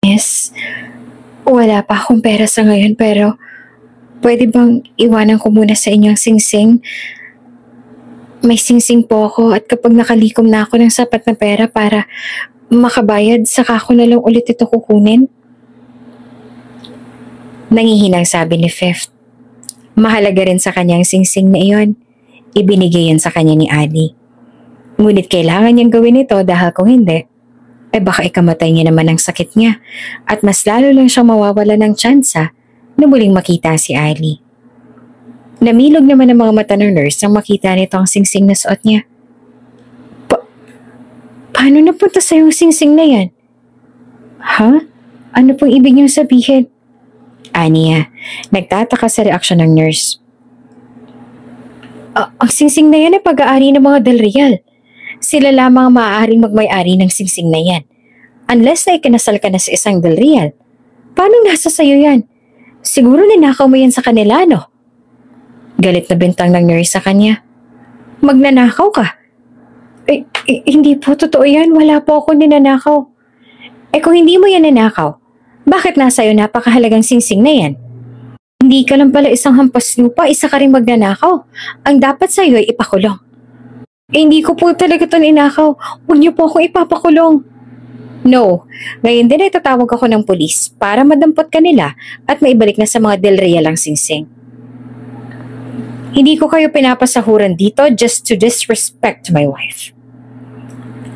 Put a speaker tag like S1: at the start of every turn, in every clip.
S1: Yes, wala pa akong pera sa ngayon pero pwede bang iwanan ko muna sa inyong singsing? May singsing po ako at kapag nakalikom na ako ng sapat na pera para makabayad, saka ko na lang ulit ito kukunin. Nangihinang sabi ni Fifth. Mahalaga rin sa kanyang singsing na iyon. Ibinigay yun sa kanya ni Ali. Ngunit kailangan niyang gawin ito dahil kung hindi, ay baka ikamatay niya naman ang sakit niya at mas lalo lang siyang mawawala ng tsansa na muling makita si Ali. Namilog naman ang mga mata ng nurse nang makita nito ang singsing na suot niya. Paano napunta sa yung singsing na yan? Ha? Ano pong ibig niyong sabihin? Aniya, nagtataka sa reaksyon ng nurse. Ang singsing na yan ay pag-aari ng mga Del Real. Sila lamang maaaring magmay-ari ng singsing na yan. Unless na ikinasal ka na sa isang Del Real. Paano nasa sayo yan? Siguro ninakaw mo yan sa kanila, no? Galit na bintang ng nurse sa kanya. Magnanakaw ka? Hindi po totoo yan. Wala po ako ninanakaw. Kung hindi mo yan nanakaw, bakit nasa iyo napakahalagang singsing na yan? Hindi ka lang pala isang hampas lupa, isa ka rin magnanakaw. Ang dapat sa iyo ay ipakulong. Hindi ko po talaga ito ninakaw. Huwag niyo po akong ipapakulong. No, ngayon din ay tatawag ako ng pulis para madampot ka nila at maibalik na sa mga Del Real ang singsing. Hindi ko kayo pinapasahuran dito just to disrespect my wife.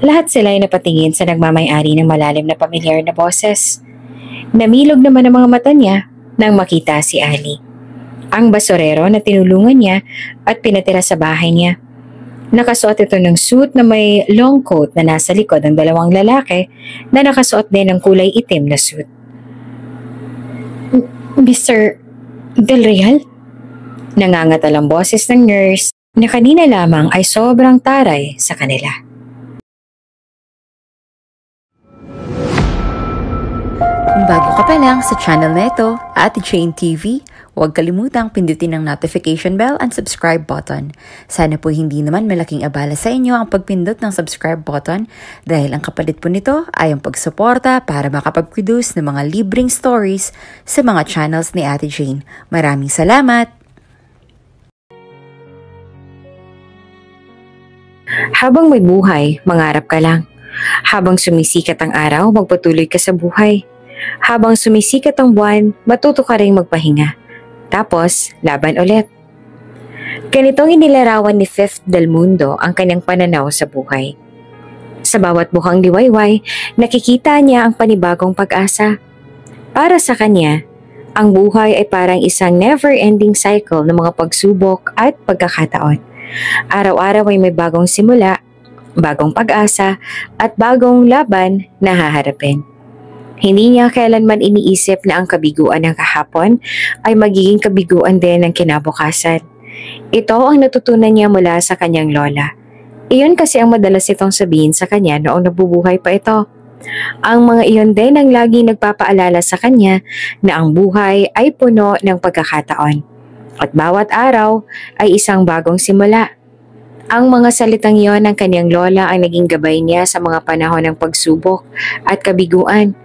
S1: Lahat sila ay napatingin sa nagmamay-ari ng malalim na pamilyar na boses. Namilog naman ang mga mata niya nang makita si Ali. Ang basurero na tinulungan niya at pinatira sa bahay niya. Nakasuot ito ng suit na may long coat na nasa likod ng dalawang lalaki na nakasuot din ng kulay itim na suit. Mr. Del Real? Nangangatal ang boses ng nurse na kanina lamang ay sobrang taray sa kanila.
S2: Kung bago ka pa lang sa channel na ito, Ate Jane TV, huwag kalimutang pindutin ang notification bell and subscribe button. Sana po hindi naman malaking abala sa inyo ang pagpindot ng subscribe button dahil ang kapalit po nito ay ang pagsuporta para makapag-produce ng mga libreng stories sa mga channels ni Ate Jane. Maraming salamat!
S1: Habang may buhay, mangarap ka lang. Habang sumisikat ang araw, magpatuloy ka sa buhay. Habang sumisikat ang buwan, matuto ka rin magpahinga. Tapos, laban ulit. Ganitong inilarawan ni Fifth Del Mundo ang kanyang pananaw sa buhay. Sa bawat mukhang liwayway, nakikita niya ang panibagong pag-asa. Para sa kanya, ang buhay ay parang isang never-ending cycle ng mga pagsubok at pagkakataon. Araw-araw ay may bagong simula, bagong pag-asa, at bagong laban na haharapin. Hindi niya kailanman iniisip na ang kabiguan ng kahapon ay magiging kabiguan din ng kinabukasan. Ito ang natutunan niya mula sa kanyang lola. Iyon kasi ang madalas itong sabihin sa kanya noong nabubuhay pa ito. Ang mga iyon din ang laging nagpapaalala sa kanya na ang buhay ay puno ng pagkakataon. At bawat araw ay isang bagong simula. Ang mga salitang iyon ng kanyang lola ang naging gabay niya sa mga panahon ng pagsubok at kabiguan.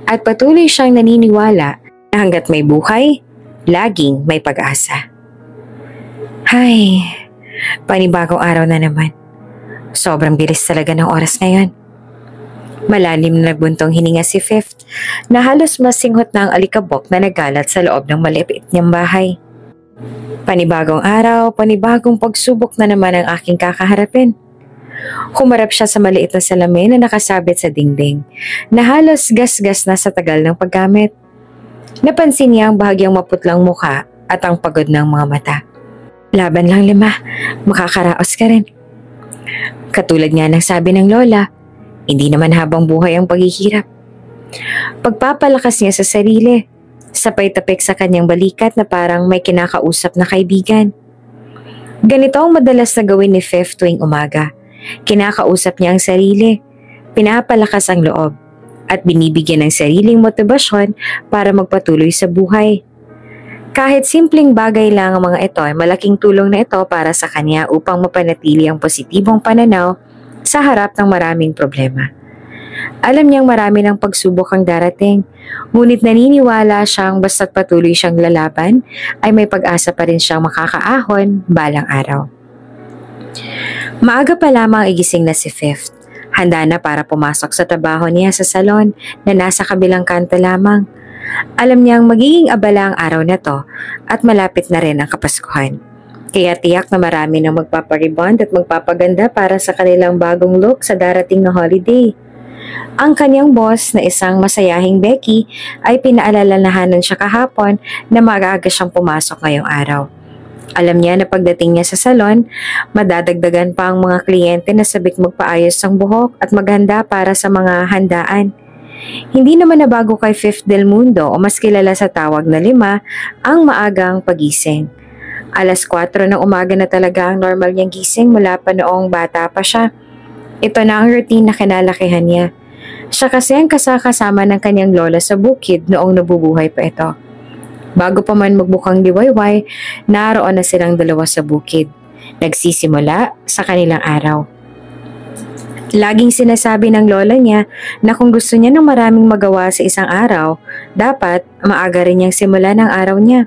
S1: At patuloy siyang naniniwala na hanggat may buhay, laging may pag-asa. Hay, panibagong araw na naman. Sobrang bilis talaga ng oras ngayon. Malalim na nagbuntong hininga si Fifth na halos masinghot na ang alikabok na nagalat sa loob ng maliit niyang bahay. Panibagong araw, panibagong pagsubok na naman ang aking kakaharapin. Humarap siya sa maliit na salamin na nakasabit sa dingding, na halos gas-gas na sa tagal ng paggamit. Napansin niya ang bahagyang maputlang mukha at ang pagod ng mga mata. Laban lang 5, makakaraos ka rin. Katulad nga ng sabi ng lola, hindi naman habang buhay ang paghihirap. Pagpapalakas niya sa sarili, sabay tapik sa kanyang balikat na parang may kinakausap na kaibigan. Ganito ang madalas na gawin ni Fifth tuwing umaga. Kinakausap niya ang sarili, pinapalakas ang loob, at binibigyan ng sariling motibasyon para magpatuloy sa buhay. Kahit simpleng bagay lang ang mga ito ay malaking tulong na ito para sa kanya upang mapanatili ang positibong pananaw sa harap ng maraming problema. Alam niyang marami ng pagsubok ang darating, ngunit naniniwala siyang basta't patuloy siyang lalaban, ay may pag-asa pa rin siyang makakaahon balang araw. Maaga pa lamang igising na si Fifth. Handa na para pumasok sa trabaho niya sa salon na nasa kabilang kanto lamang. Alam niyang magiging abala ang araw na to at malapit na rin ang Kapaskuhan. Kaya tiyak na marami nang magpaparibond at magpapaganda para sa kanilang bagong look sa darating na holiday. Ang kanyang boss na isang masayahing Becky ay pinaalalahanan siya kahapon na maaga siyang pumasok ngayong araw. Alam niya na pagdating niya sa salon, madadagdagan pa ang mga kliyente na sabik magpaayos ng buhok at maghanda para sa mga handaan. Hindi naman na bago kay Fifth Del Mundo o mas kilala sa tawag na 5 ang maagang pagising. Alas 4 ng umaga na talaga ang normal niyang gising mula pa noong bata pa siya. Ito na ang routine na kinalakihan niya. Siya kasi ang kasama ng kanyang lola sa bukid noong nabubuhay pa ito. Bago pa man magbukang liwayway, naroon na silang dalawa sa bukid. Nagsisimula sa kanilang araw. Laging sinasabi ng lola niya na kung gusto niya ng maraming magawa sa isang araw, dapat maaga rin niyang simula ng araw niya.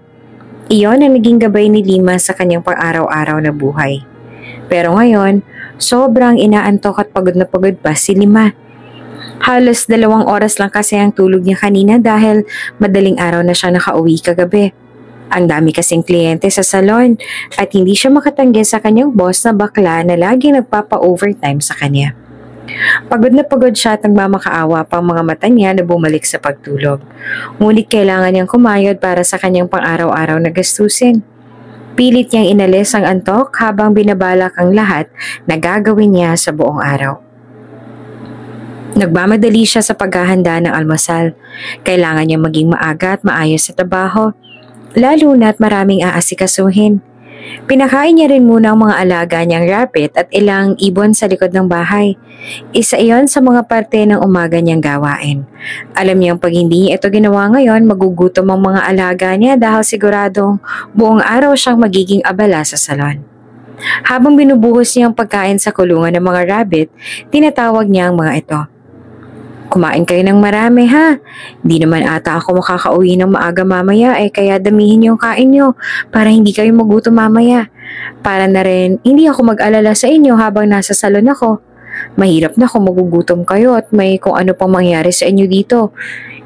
S1: Iyon ang naging gabay ni Lima sa kanyang pang-araw-araw na buhay. Pero ngayon, sobrang inaantok at pagod na pagod pa si Lima. Halos 2 oras lang kasi ang tulog niya kanina dahil madaling araw na siya nakauwi kagabi. Ang dami kasing kliyente sa salon at hindi siya makatanggi sa kanyang boss na bakla na laging nagpapa-overtime sa kanya. Pagod na pagod siya at nagmamakaawa pang mga mata niya na bumalik sa pagtulog. Ngunit kailangan niyang kumayod para sa kanyang pang-araw-araw na gastusin. Pilit niyang inalis ang antok habang binabalak ang lahat na gagawin niya sa buong araw. Nagmamadali siya sa paghahanda ng almusal. Kailangan niyang maging maaga at maayos sa trabaho, lalo na't maraming aasikasuhin. Pinakain niya rin muna ang mga alaga niyang rabbit at ilang ibon sa likod ng bahay. Isa iyon sa mga parte ng umaga niyang gawain. Alam niyang pag hindi niya ito ginawa ngayon, magugutom ang mga alaga niya dahil siguradong buong araw siyang magiging abala sa salon. Habang binubuhos niya ang pagkain sa kulungan ng mga rabbit, tinatawag niya ang mga ito. Kumain kayo ng marami ha. Di naman ata ako makakauwi ng maaga mamaya kaya damihin yung kain nyo para hindi kayo magutom mamaya. Para na rin hindi ako mag-alala sa inyo habang nasa salon ako. Mahirap na kung magugutom kayo at may kung ano pang mangyari sa inyo dito.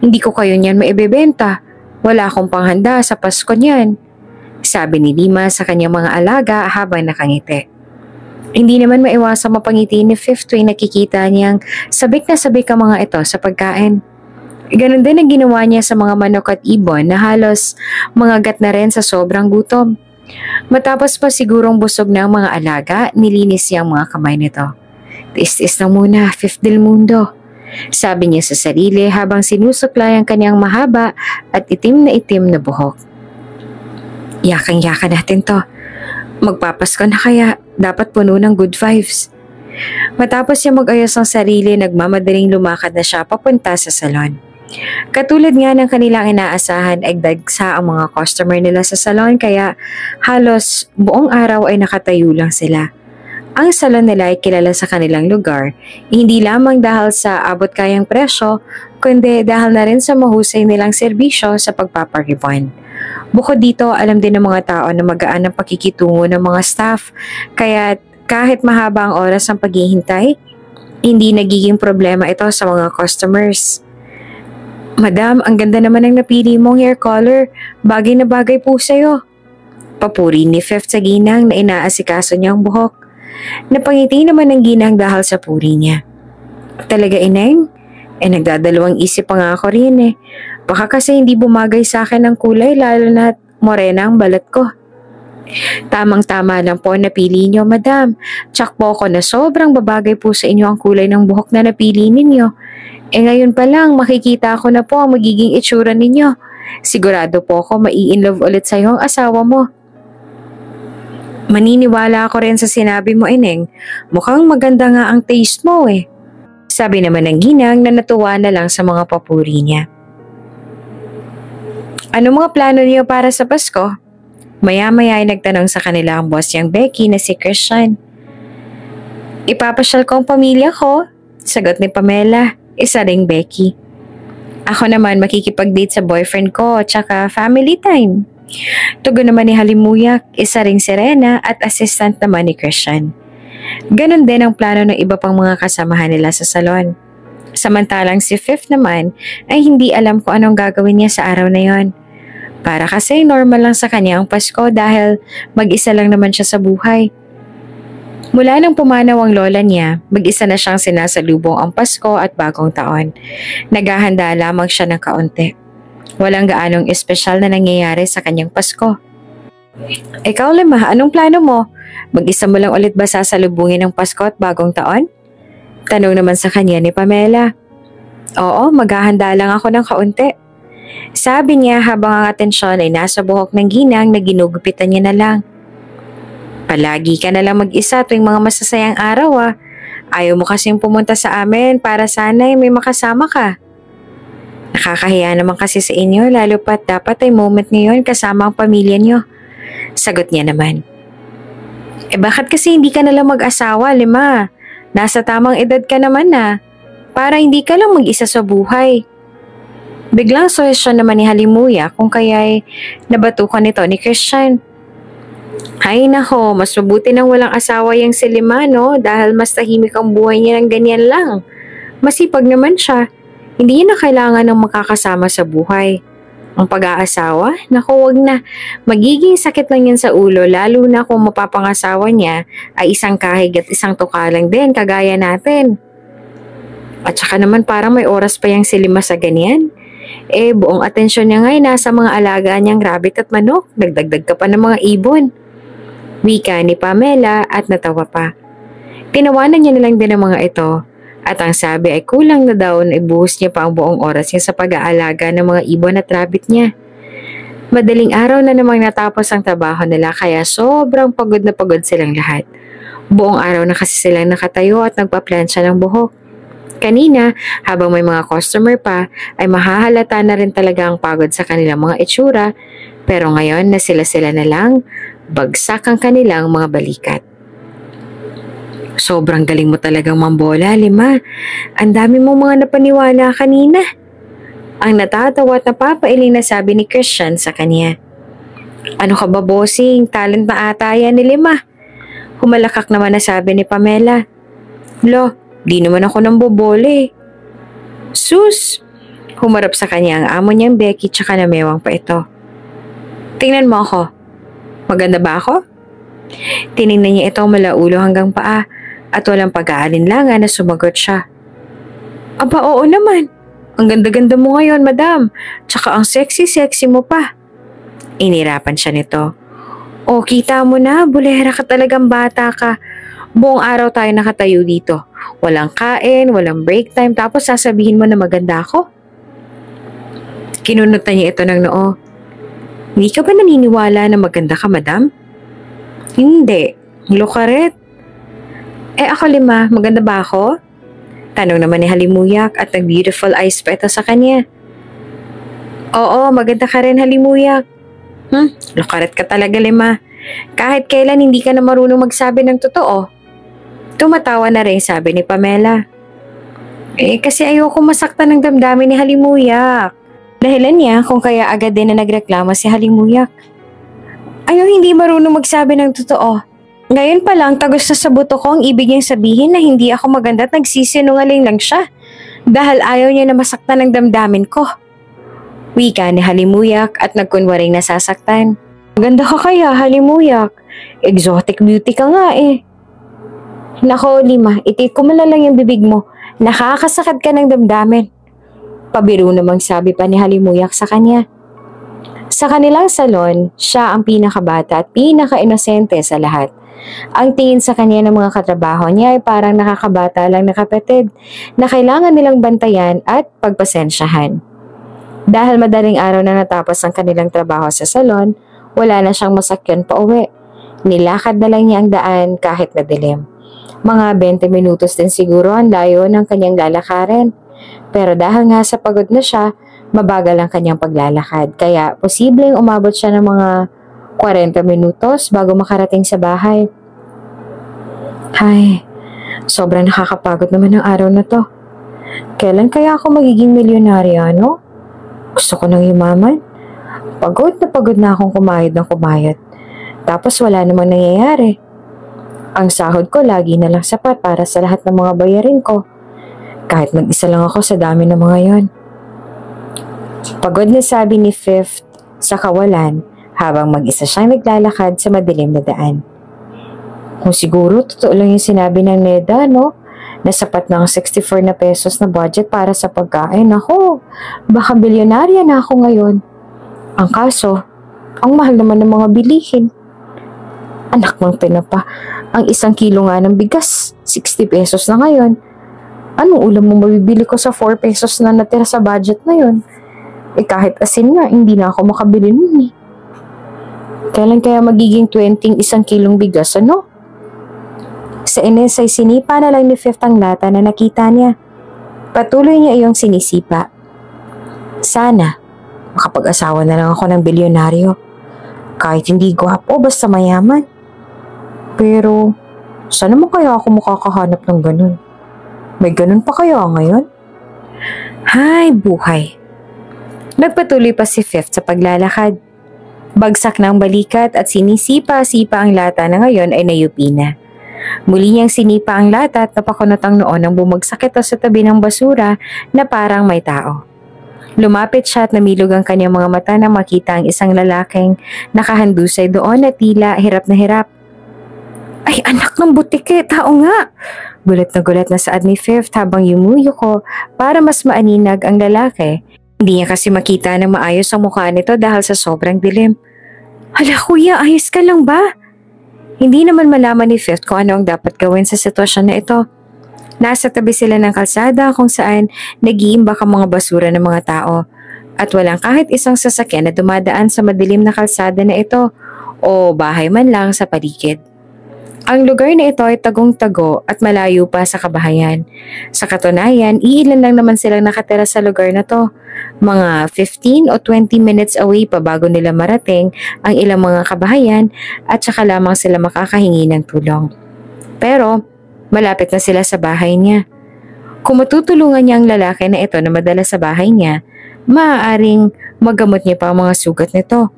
S1: Hindi ko kayo niyan maibebenta. Wala akong panghanda sa Pasko niyan. Sabi ni Lima sa kanyang mga alaga habang nakangiti. Hindi naman maiwasang mapangiti ni Fifth tuwing nakikita niyang sabik na sabik ang mga ito sa pagkain. Ganon din ang ginawa niya sa mga manok at ibon na halos mangagat na rin sa sobrang gutom. Matapos pa sigurong busog na ang mga alaga, nilinis niya ang mga kamay nito. Tiis-tiis lang muna, Fifth Del Mundo. Sabi niya sa sarili habang sinusuklay ang kanyang mahaba at itim na buhok. Yakang-yaka natin to. Magpapasko na kaya, dapat puno ng good vibes. Matapos niya mag-ayos ng sarili, nagmamadaling lumakad na siya papunta sa salon. Katulad nga ng kanilang inaasahan ay dagsa ang mga customer nila sa salon kaya halos buong araw ay nakatayo lang sila. Ang salon nila ay kilala sa kanilang lugar, hindi lamang dahil sa abot-kayang presyo, kundi dahil na rin sa mahusay nilang serbisyo sa pagpaparibon. Bukod dito, alam din ng mga tao na magaan ang pakikitungo ng mga staff, kaya kahit mahaba ang oras ng paghihintay, hindi nagiging problema ito sa mga customers. Madam, ang ganda naman ng napili mong hair color, bagay na bagay po sa'yo. Papuri ni Fifth sa ginang na inaasikaso niyang buhok. Napangiti naman ng ginang dahil sa puri niya. Talaga ineng? Nagdadalawang isip pa nga ako rin Baka kasi hindi bumagay sa akin ang kulay lalo na morena ang balat ko. Tamang-tama lang po napili niyo, madam. Tsak po ko na sobrang babagay po sa inyo ang kulay ng buhok na napili ninyo. Ngayon pa lang makikita ko na po ang magiging itsura ninyo. Sigurado po ako mai-inlove ulit sa iyo ang asawa mo. Maniniwala ako rin sa sinabi mo, ineng. Mukhang maganda nga ang taste mo Sabi naman ng ginang na natuwa na lang sa mga papuri niya. Ano mga plano niyo para sa Pasko? Maya-maya ay nagtanong sa kanila ang boss niyang Becky na si Christian. Ipapasyal ko ang pamilya ko, sagot ni Pamela. isa ring Becky. Ako naman makikipag-date sa boyfriend ko tsaka family time. Tugon naman ni Halimuyak, isa ring Serena at assistant naman ni Christian. Ganon din ang plano ng iba pang mga kasamahan nila sa salon. Samantalang si Fifth naman ay hindi alam kung anong gagawin niya sa araw na yon. Para kasi normal lang sa kanya ang Pasko dahil mag-isa lang naman siya sa buhay. Mula nang pumanaw ang lola niya, mag-isa na siyang sinasalubong ang Pasko at Bagong Taon. Naghahanda lamang siya ng kaunti. Walang gaanong espesyal na nangyayari sa kanyang Pasko. Ikaw, Lima, anong plano mo? Mag-isa mo lang ulit ba sasalubungin ng Pasko at Bagong Taon? Tanong naman sa kanya ni Pamela. Oo, maghahanda lang ako ng kaunti. Sabi niya habang ang atensyon ay nasa buhok ng ginang na ginugupitan niya na lang. Palagi ka na lang mag-isa tuwing mga masasayang araw ah. Ayaw mo kasing pumunta sa amin para sana'y may makasama ka. Nakakahiya naman kasi sa inyo lalo pat dapat ay moment ngayon kasama ang pamilya niyo. Sagot niya naman. Bakit kasi hindi ka na lang mag-asawa, Lima? Nasa tamang edad ka naman na. Para hindi ka lang mag-isa sa buhay. Biglang suhestyon naman ni Halimuyak kung kaya'y nabatukan nito ni Christian. Ay nako, mas mabuti nang walang asawa yung si Lima, no? Dahil mas tahimik ang buhay niya ng ganyan lang. Masipag naman siya. Hindi niya na kailangan ng makakasama sa buhay. Ang pag-aasawa? Naku, wag na. Magiging sakit lang yan sa ulo lalo na kung mapapangasawa niya ay isang kahig at isang tukalang din kagaya natin. At saka naman parang may oras pa yung si Lima sa ganyan. Buong atensyon niya ngayon nasa mga alaga niyang rabbit at manok. Nagdagdag ka pa ng mga ibon. Wika ni Pamela at natawa pa. Tinawanan niya nilang din ang mga ito. At ang sabi ay kulang na daw na ibuhos niya pa ang buong oras niya sa pag-aalaga ng mga ibon at rabbit niya. Madaling araw na namang natapos ang trabaho nila kaya sobrang pagod na pagod silang lahat. Buong araw na kasi silang nakatayo at nagpaplansya ng buhok. Kanina, habang may mga customer pa, ay mahahalata na rin talaga ang pagod sa kanilang mga itsura, pero ngayon na sila-sila na lang, bagsak ang kanilang mga balikat. Sobrang galing mo talagang mambola, Lima. Ang dami mong mga napaniwala kanina. Ang natatawa at napapailing na sabi ni Christian sa kanya. Ano ka ba, bossing? Talent na ata yan ni Lima. Humalakak naman na sabi ni Pamela. Lo, di naman ako nang bobole. Sus! Humarap sa kanya ang amo niyang Becky tsaka namewang pa ito. Tingnan mo ako. Maganda ba ako? Tinignan niya ito mula ulo hanggang paa at walang pag-aalinlangan na sumagot siya. Aba, oo naman. Ang ganda-ganda mo ngayon, madam. Tsaka ang sexy-sexy mo pa. Inirapan siya nito. O, kita mo na, bulera ka talagang bata ka. Buong araw tayo nakatayo dito. Walang kain, walang break time, tapos sasabihin mo na maganda ako? Kinunutan niya ito ng noo. Hindi ka ba naniniwala na maganda ka, madam? Hindi. Lukaret. Ako, Lima, maganda ba ako? Tanong naman ni Halimuyak at nag-beautiful eyes pa ito sa kanya. Oo, maganda ka rin, Halimuyak. Lukaret ka talaga, Lima. Kahit kailan hindi ka na marunong magsabi ng totoo. Tumatawa na rin, sabi ni Pamela. Kasi ayoko masaktan ng damdamin ni Halimuyak. Dahilan niya kung kaya agad din na nagreklamo si Halimuyak. Ayaw hindi marunong magsabi ng totoo. Ngayon pa lang, tagos na sa buto ko ang ibig niyang sabihin na hindi ako maganda at nagsisinungaling lang siya. Dahil ayaw niya na masaktan ng damdamin ko. Wika ni Halimuyak at nagkunwaring nasasaktan. Maganda ka kaya, Halimuyak. Exotic beauty ka nga eh. Nako, Lima, itik ko lang yung bibig mo. Nakakasakit ka ng damdamin. Pabiro namang sabi pa ni Halimuyak sa kanya. Sa kanilang salon, siya ang pinakabata at pinaka-inosente sa lahat. Ang tingin sa kanya ng mga katrabaho niya ay parang nakakabata lang na kapatid na kailangan nilang bantayan at pagpasensyahan. Dahil madaling araw na natapos ang kanilang trabaho sa salon, wala na siyang masakyan pa uwi. Nilakad na lang niya ang daan kahit madilim. Mga 20 minutos din siguro ang layo ng kanyang lalakarin. Pero dahil nga sa pagod na siya, mabagal ang kanyang paglalakad. Kaya posibleng umabot siya ng mga 40 minutos bago makarating sa bahay. Ay, sobrang nakakapagod naman ang araw na to. Kailan kaya ako magiging milyonarya, no? Gusto ko nang yumaman. Pagod na akong kumayod ng kumayod. Tapos wala namang nangyayari. Ang sahod ko lagi na lang sapat para sa lahat ng mga bayarin ko. Kahit mag-isa lang ako sa dami ng mga yon. Pagod na, sabi ni Fifth sa kawalan habang mag-isa siyang naglalakad sa madilim na daan. Kung siguro totoo lang yung sinabi ng Neda, no? Na sapat na ang 64 na pesos na budget para sa pagkain. Ako, baka bilyonarya na ako ngayon. Ang kaso, ang mahal naman ng mga bilihin. Anak ng tinapa, ang 1 kilo nga ng bigas, 60 pesos na ngayon. Anong ulam mo mabibili ko sa 4 pesos na natira sa budget na yun? Kahit asin nga, hindi na ako makabili nun eh. Kailan kaya magiging 20 1 kilong bigas, ano? Sa Ines ay sinipa na lang ni Fifth ang lata na nakita niya. Patuloy niya iyong sinisipa. Sana, makapag-asawa na lang ako ng bilyonaryo. Kahit hindi gwapo, basta mayaman. Pero, saan naman kaya ako makakahanap ng ganun? May ganun pa kaya ngayon? Hay, buhay. Nagpatuloy pa si Fifth sa paglalakad. Bagsak na ang balikat at sinisipa-sipa ang lata na ngayon ay nayupi na. Muli niyang sinipa ang lata at napakunot ang noon nang bumagsak ito sa tabi ng basura na parang may tao. Lumapit siya at namilog ang kanyang mga mata nang makita ang isang lalaking nakahandusay doon at tila hirap na hirap. Ay, anak ng butike, tao nga! Gulat na saad ni Fifth habang yumuyo ko para mas maaninag ang lalaki. Hindi niya kasi makita ng maayos ang mukha nito dahil sa sobrang dilim. Hala kuya, ayos ka lang ba? Hindi naman malaman ni Fifth kung ano ang dapat gawin sa sitwasyon na ito. Nasa tabi sila ng kalsada kung saan nag-iimbak ang mga basura ng mga tao at walang kahit isang sasakyan na dumadaan sa madilim na kalsada na ito o bahay man lang sa paligid. Ang lugar na ito ay tagong-tago at malayo pa sa kabahayan. Sa katunayan, iilan lang naman silang nakatira sa lugar na to. Mga 15 o 20 minutes away pa bago nila marating ang ilang mga kabahayan at saka lamang sila makakahingi ng tulong. Pero, malapit na sila sa bahay niya. Kung matutulungan niya ang lalaki na ito na madala sa bahay niya, maaaring magamot niya pa ang mga sugat nito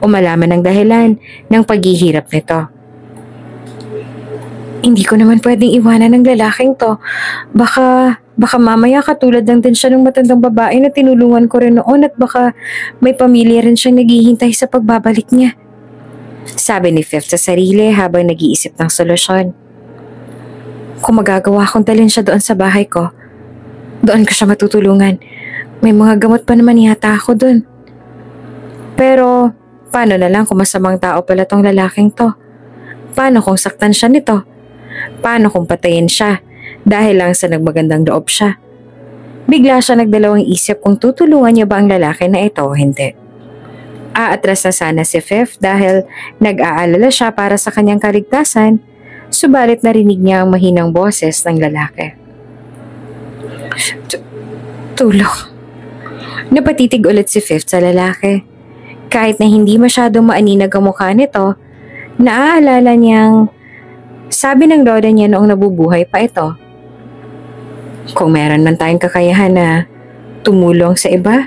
S1: o malaman ang dahilan ng paghihirap nito. Hindi ko naman pwedeng iwanan ng lalaking to. Baka mamaya katulad lang din siya ng matandang babae na tinulungan ko rin noon at baka may pamilya rin siyang naghihintay sa pagbabalik niya. Sabi ni Fifth sa sarili habang nag-iisip ng solusyon. Kung magagawa kong dalhin siya doon sa bahay ko, doon ko siya matutulungan. May mga gamot pa naman yata ako doon. Pero paano na lang kung masamang tao pala tong lalaking to? Paano kung saktan siya nito? Paano kung patayin siya dahil lang sa nagmagandang loob siya? Bigla siya nagdalawang isip kung tutulungan niya ba ang lalaki na ito o hindi. Aatras na sana si Fifth dahil nag-aalala siya para sa kanyang kaligtasan, subalit narinig niya ang mahinang boses ng lalaki. Tulong. Napatitig ulit si Fifth sa lalaki. Kahit na hindi masyadong maaninag ang mukha nito, naaalala niyang sabi ng lola niya noong nabubuhay pa ito. Kung meron man tayong kakayahan na tumulong sa iba,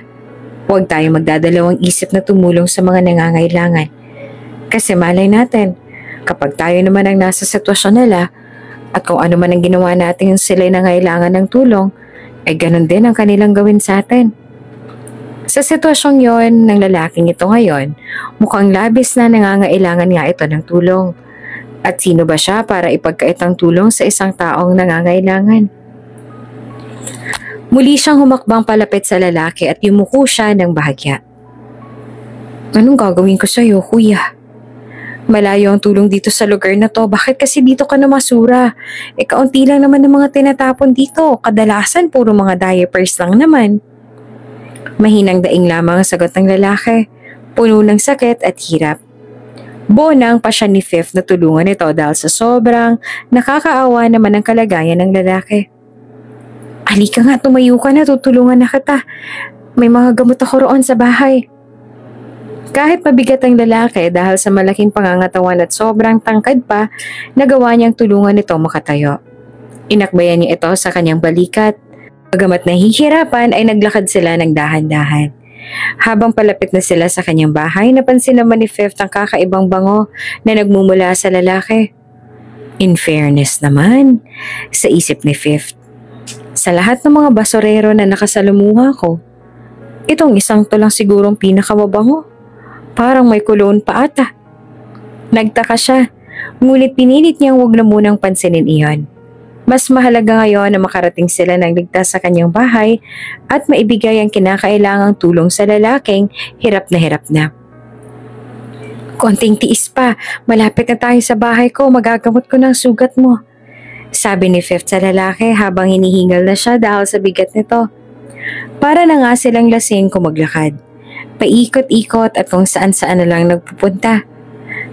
S1: huwag tayong magdadalawang isip na tumulong sa mga nangangailangan. Kasi malay natin, kapag tayo naman ang nasa sitwasyon nila at kung ano man ang ginawa natin sila'y nangailangan ng tulong, ay ganun din ang kanilang gawin sa atin. Sa sitwasyong yon ng lalaking ito ngayon, mukhang labis na nangangailangan nga ito ng tulong. At sino ba siya para ipagkait ang tulong sa isang taong nangangailangan? Muli siyang humakbang palapit sa lalaki at yumuko siya ng bahagya. Anong gagawin ko sa iyo, kuya? Malayo ang tulong dito sa lugar na to. Bakit kasi dito ka na masura? Kaunti lang naman ng mga tinatapon dito. Kadalasan puro mga diapers lang naman. Mahinang daing lamang ang sagot ng lalaki. Puno ng sakit at hirap. Bonang pa siya ni Fifth na tulungan ito dahil sa sobrang nakakaawa naman ang kalagayan ng lalaki. Halika nga, tumayo ka na, tutulungan na kita. May mga gamot ako roon sa bahay. Kahit mabigat ang lalaki dahil sa malaking pangangatawan at sobrang tangkad pa, nagawa niyang tulungan ito makatayo. Inakbayan niya ito sa kanyang balikat Bagamat nahihirapan ay naglakad sila ng dahan-dahan. Habang palapit na sila sa kanyang bahay, napansin naman ni Fifth ang kakaibang bango na nagmumula sa lalaki. In fairness naman, sa isip ni Fifth, sa lahat ng mga basurero na nakasalumuha ko, itong isang to lang sigurong pinakamabango. Parang may cologne pa ata. Nagtaka siya, ngunit pinilit niyang huwag na munang pansinin iyon. Mas mahalaga ngayon na makarating sila ng ligtas sa kanyang bahay at maibigay ang kinakailangang tulong sa lalaking hirap na. Konting tiis pa, malapit na tayo sa bahay ko, magagamot ko ng sugat mo. Sabi ni Fifth sa lalaki habang hinihingal na siya dahil sa bigat nito. Para na nga silang lasing kung maglakad. Paikot-ikot at kung saan-saan na lang nagpupunta.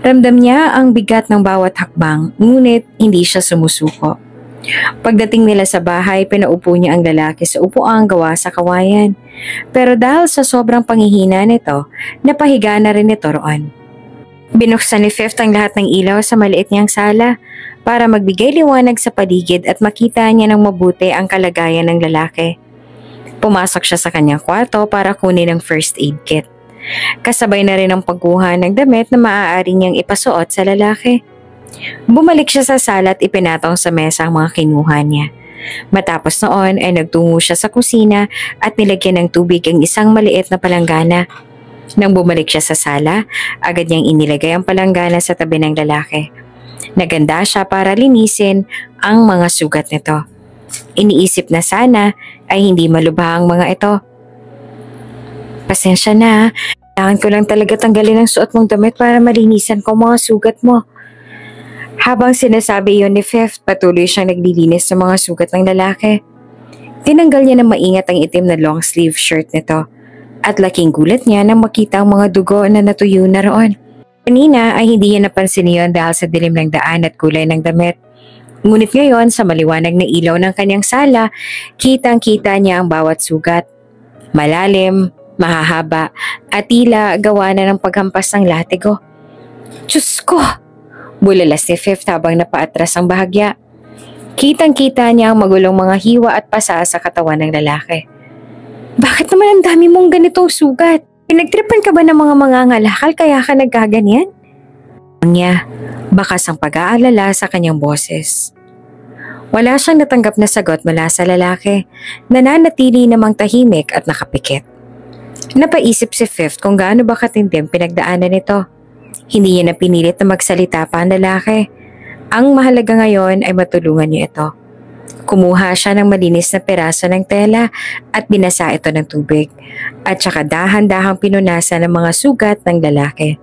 S1: Ramdam niya ang bigat ng bawat hakbang, ngunit hindi siya sumusuko. Pagdating nila sa bahay, pinaupo niya ang lalaki sa upuang gawa sa kawayan. Pero dahil sa sobrang panghihina nito, napahiga na rin ito roon. Binuksan ni Fifth ang lahat ng ilaw sa maliit niyang sala para magbigay liwanag sa paligid at makita niya ng mabuti ang kalagayan ng lalaki. Pumasok siya sa kanyang kwarto para kunin ang first aid kit. Kasabay na rin ang pagkuha ng damit na maaari niyang ipasuot sa lalaki. Bumalik siya sa sala at ipinatong sa mesa ang mga kinuha niya. Matapos noon ay nagtungo siya sa kusina at nilagyan ng tubig ang isang maliit na palanggana. Nang bumalik siya sa sala, agad niyang inilagay ang palanggana sa tabi ng lalaki. Naganda siya para linisin ang mga sugat nito. Iniisip na sana ay hindi malubha ang mga ito. Pasensya na, kailangan ko lang talaga tanggalin ang suot mong damit para malinisan ko mga sugat mo. Habang sinasabi iyon ni Fifth, patuloy siyang naglilinis sa mga sugat ng lalaki. Tinanggal niya ng maingat ang itim na long sleeve shirt nito at laking gulat niya nang makita ang mga dugo na natuyo na roon. Kanina ay hindi niya napansin iyon dahil sa dilim ng daan at kulay ng damit. Ngunit ngayon sa maliwanag na ilaw ng kanyang sala, kitang-kita niya ang bawat sugat. Malalim, mahahaba at tila gawa na ng paghampas ng latigo. Diyos ko! Bulalas ni Fifth habang napaatras ang bahagya. Kitang-kita niya ang magulong mga hiwa at pasa sa katawan ng lalaki. Bakit naman ang dami mong ganitong sugat? Pinagtripan ka ba ng mga mangangalakal kaya ka nagkaganyan? Niya, bakas ang pag-aalala sa kanyang boses. Wala siyang natanggap na sagot mula sa lalaki. Nananatili namang tahimik at nakapikit. Napaisip si Fifth kung gaano ba katindim pinagdaanan nito. Hindi niya na pinilit na magsalita pa ang lalaki. Ang mahalaga ngayon ay matulungan niya ito. Kumuha siya ng malinis na peraso ng tela at binasa ito ng tubig at saka dahan-dahang pinunasan ng mga sugat ng lalaki.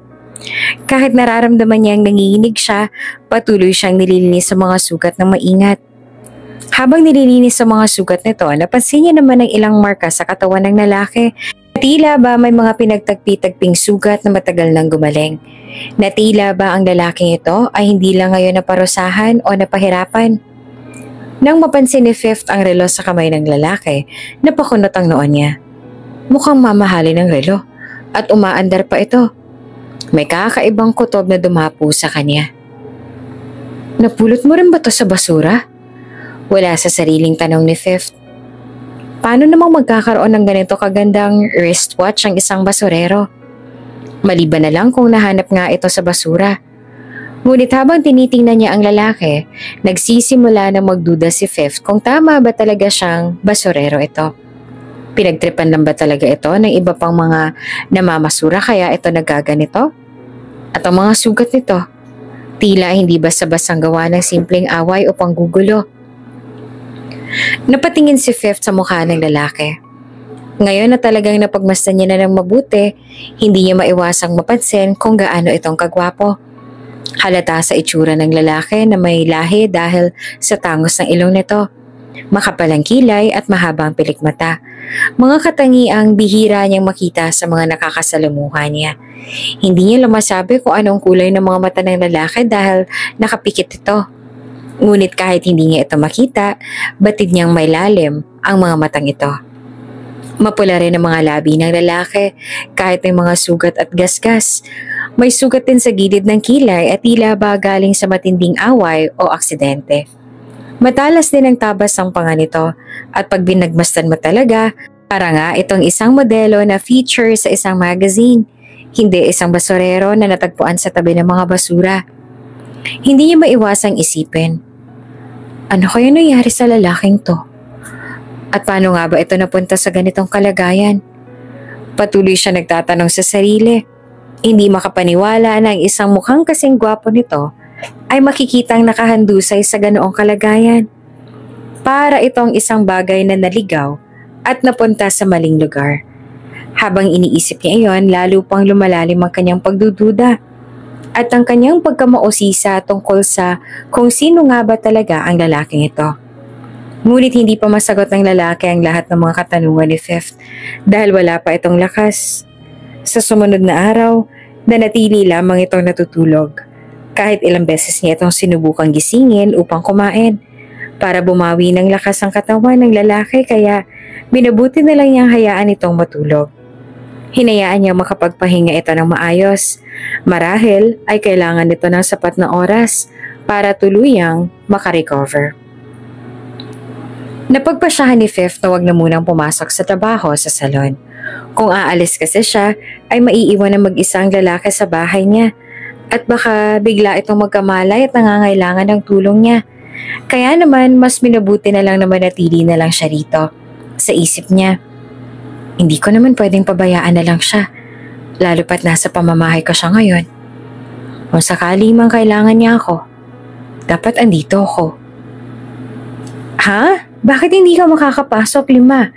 S1: Kahit nararamdaman niyang nanginginig siya, patuloy siyang nililinis sa mga sugat ng maingat. Habang nililinis sa mga sugat nito, napansin niya naman ang ilang marka sa katawan ng lalaki. Natila ba may mga pinagtagpi-tagping sugat na matagal nang gumaling? Natila ba ang lalaking ito ay hindi lang ngayon naparusahan o napahirapan? Nang mapansin ni Fifth ang relo sa kamay ng lalaki, napakunot ang noon niya. Mukhang mamahalin ang relo at umaandar pa ito. May kakaibang kutob na dumapo sa kanya. Napulot mo rin ba ito sa basura? Wala sa sariling tanong ni Fifth. Paano namang magkakaroon ng ganito kagandang wristwatch ang isang basurero? Maliban na lang kung nahanap nga ito sa basura. Ngunit habang tinitingnan niya ang lalaki, nagsisimula na magduda si Fifth kung tama ba talaga siyang basurero ito. Pinagtripan lang ba talaga ito ng iba pang mga namamasura kaya ito nagaganito? At ang mga sugat nito, tila hindi basta-bastang gawa ng simpleng away o panggugulo. Napatingin si Fifth sa mukha ng lalaki. Ngayon na talagang napagmasdan niya na ng mabuti, hindi niya maiwasang mapansin kung gaano itong kagwapo. Halata sa itsura ng lalaki na may lahi dahil sa tangos ng ilong nito. Makapalang kilay at mahabang pilikmata. Mga katangiang bihira niyang makita sa mga nakakasalamuha niya. Hindi niya masabi kung anong kulay ng mga mata ng lalaki dahil nakapikit ito. Ngunit kahit hindi niya ito makita, batid niyang may lalim ang mga matang ito. Mapula rin ang mga labi ng lalaki kahit may mga sugat at gasgas. May sugat din sa gilid ng kilay at tila ba galing sa matinding away o aksidente. Matalas din ang tabas ng panga nito at pag binagmasdan mo talaga, para nga itong isang modelo na feature sa isang magazine, hindi isang basurero na natagpuan sa tabi ng mga basura. Hindi niya maiwasang isipin, ano kaya nangyari sa lalaking to? At paano nga ba ito napunta sa ganitong kalagayan? Patuloy siya nagtatanong sa sarili. Hindi makapaniwala na ang isang mukhang kasing gwapo nito ay makikitang nakahandusay sa ganoong kalagayan. Para itong isang bagay na naligaw at napunta sa maling lugar. Habang iniisip niya iyon, lalo pang lumalalim ang kanyang pagdududa at ang kanyang pagkamausisa tungkol sa kung sino nga ba talaga ang lalaking ito. Ngunit hindi pa masagot ng lalaki ang lahat ng mga katanungan ni Fifth dahil wala pa itong lakas. Sa sumunod na araw, nanatili lamang itong natutulog. Kahit ilang beses niya itong sinubukang gisingin upang kumain para bumawi ng lakas ang katawan ng lalaki kaya minabuti na lang niyang hayaan itong matulog. Hinayaan niyang makapagpahinga ito ng maayos. Marahil ay kailangan nito ng sapat na oras para tuluyang makarecover. Napagpasyahan ni Fifth na wag na munang pumasok sa trabaho sa salon. Kung aalis kasi siya, ay maiiwan na mag-isa ang lalaki sa bahay niya at baka bigla itong magkamalay at nangangailangan ng tulong niya. Kaya naman, mas minabuti na lang na manatili na lang siya rito. Sa isip niya, hindi ko naman pwedeng pabayaan na lang siya, lalo pat nasa pamamahay ko siya ngayon. Kung sakali mang kailangan niya ako, dapat andito ako. Ha? Bakit hindi ka makakapasok, Lima?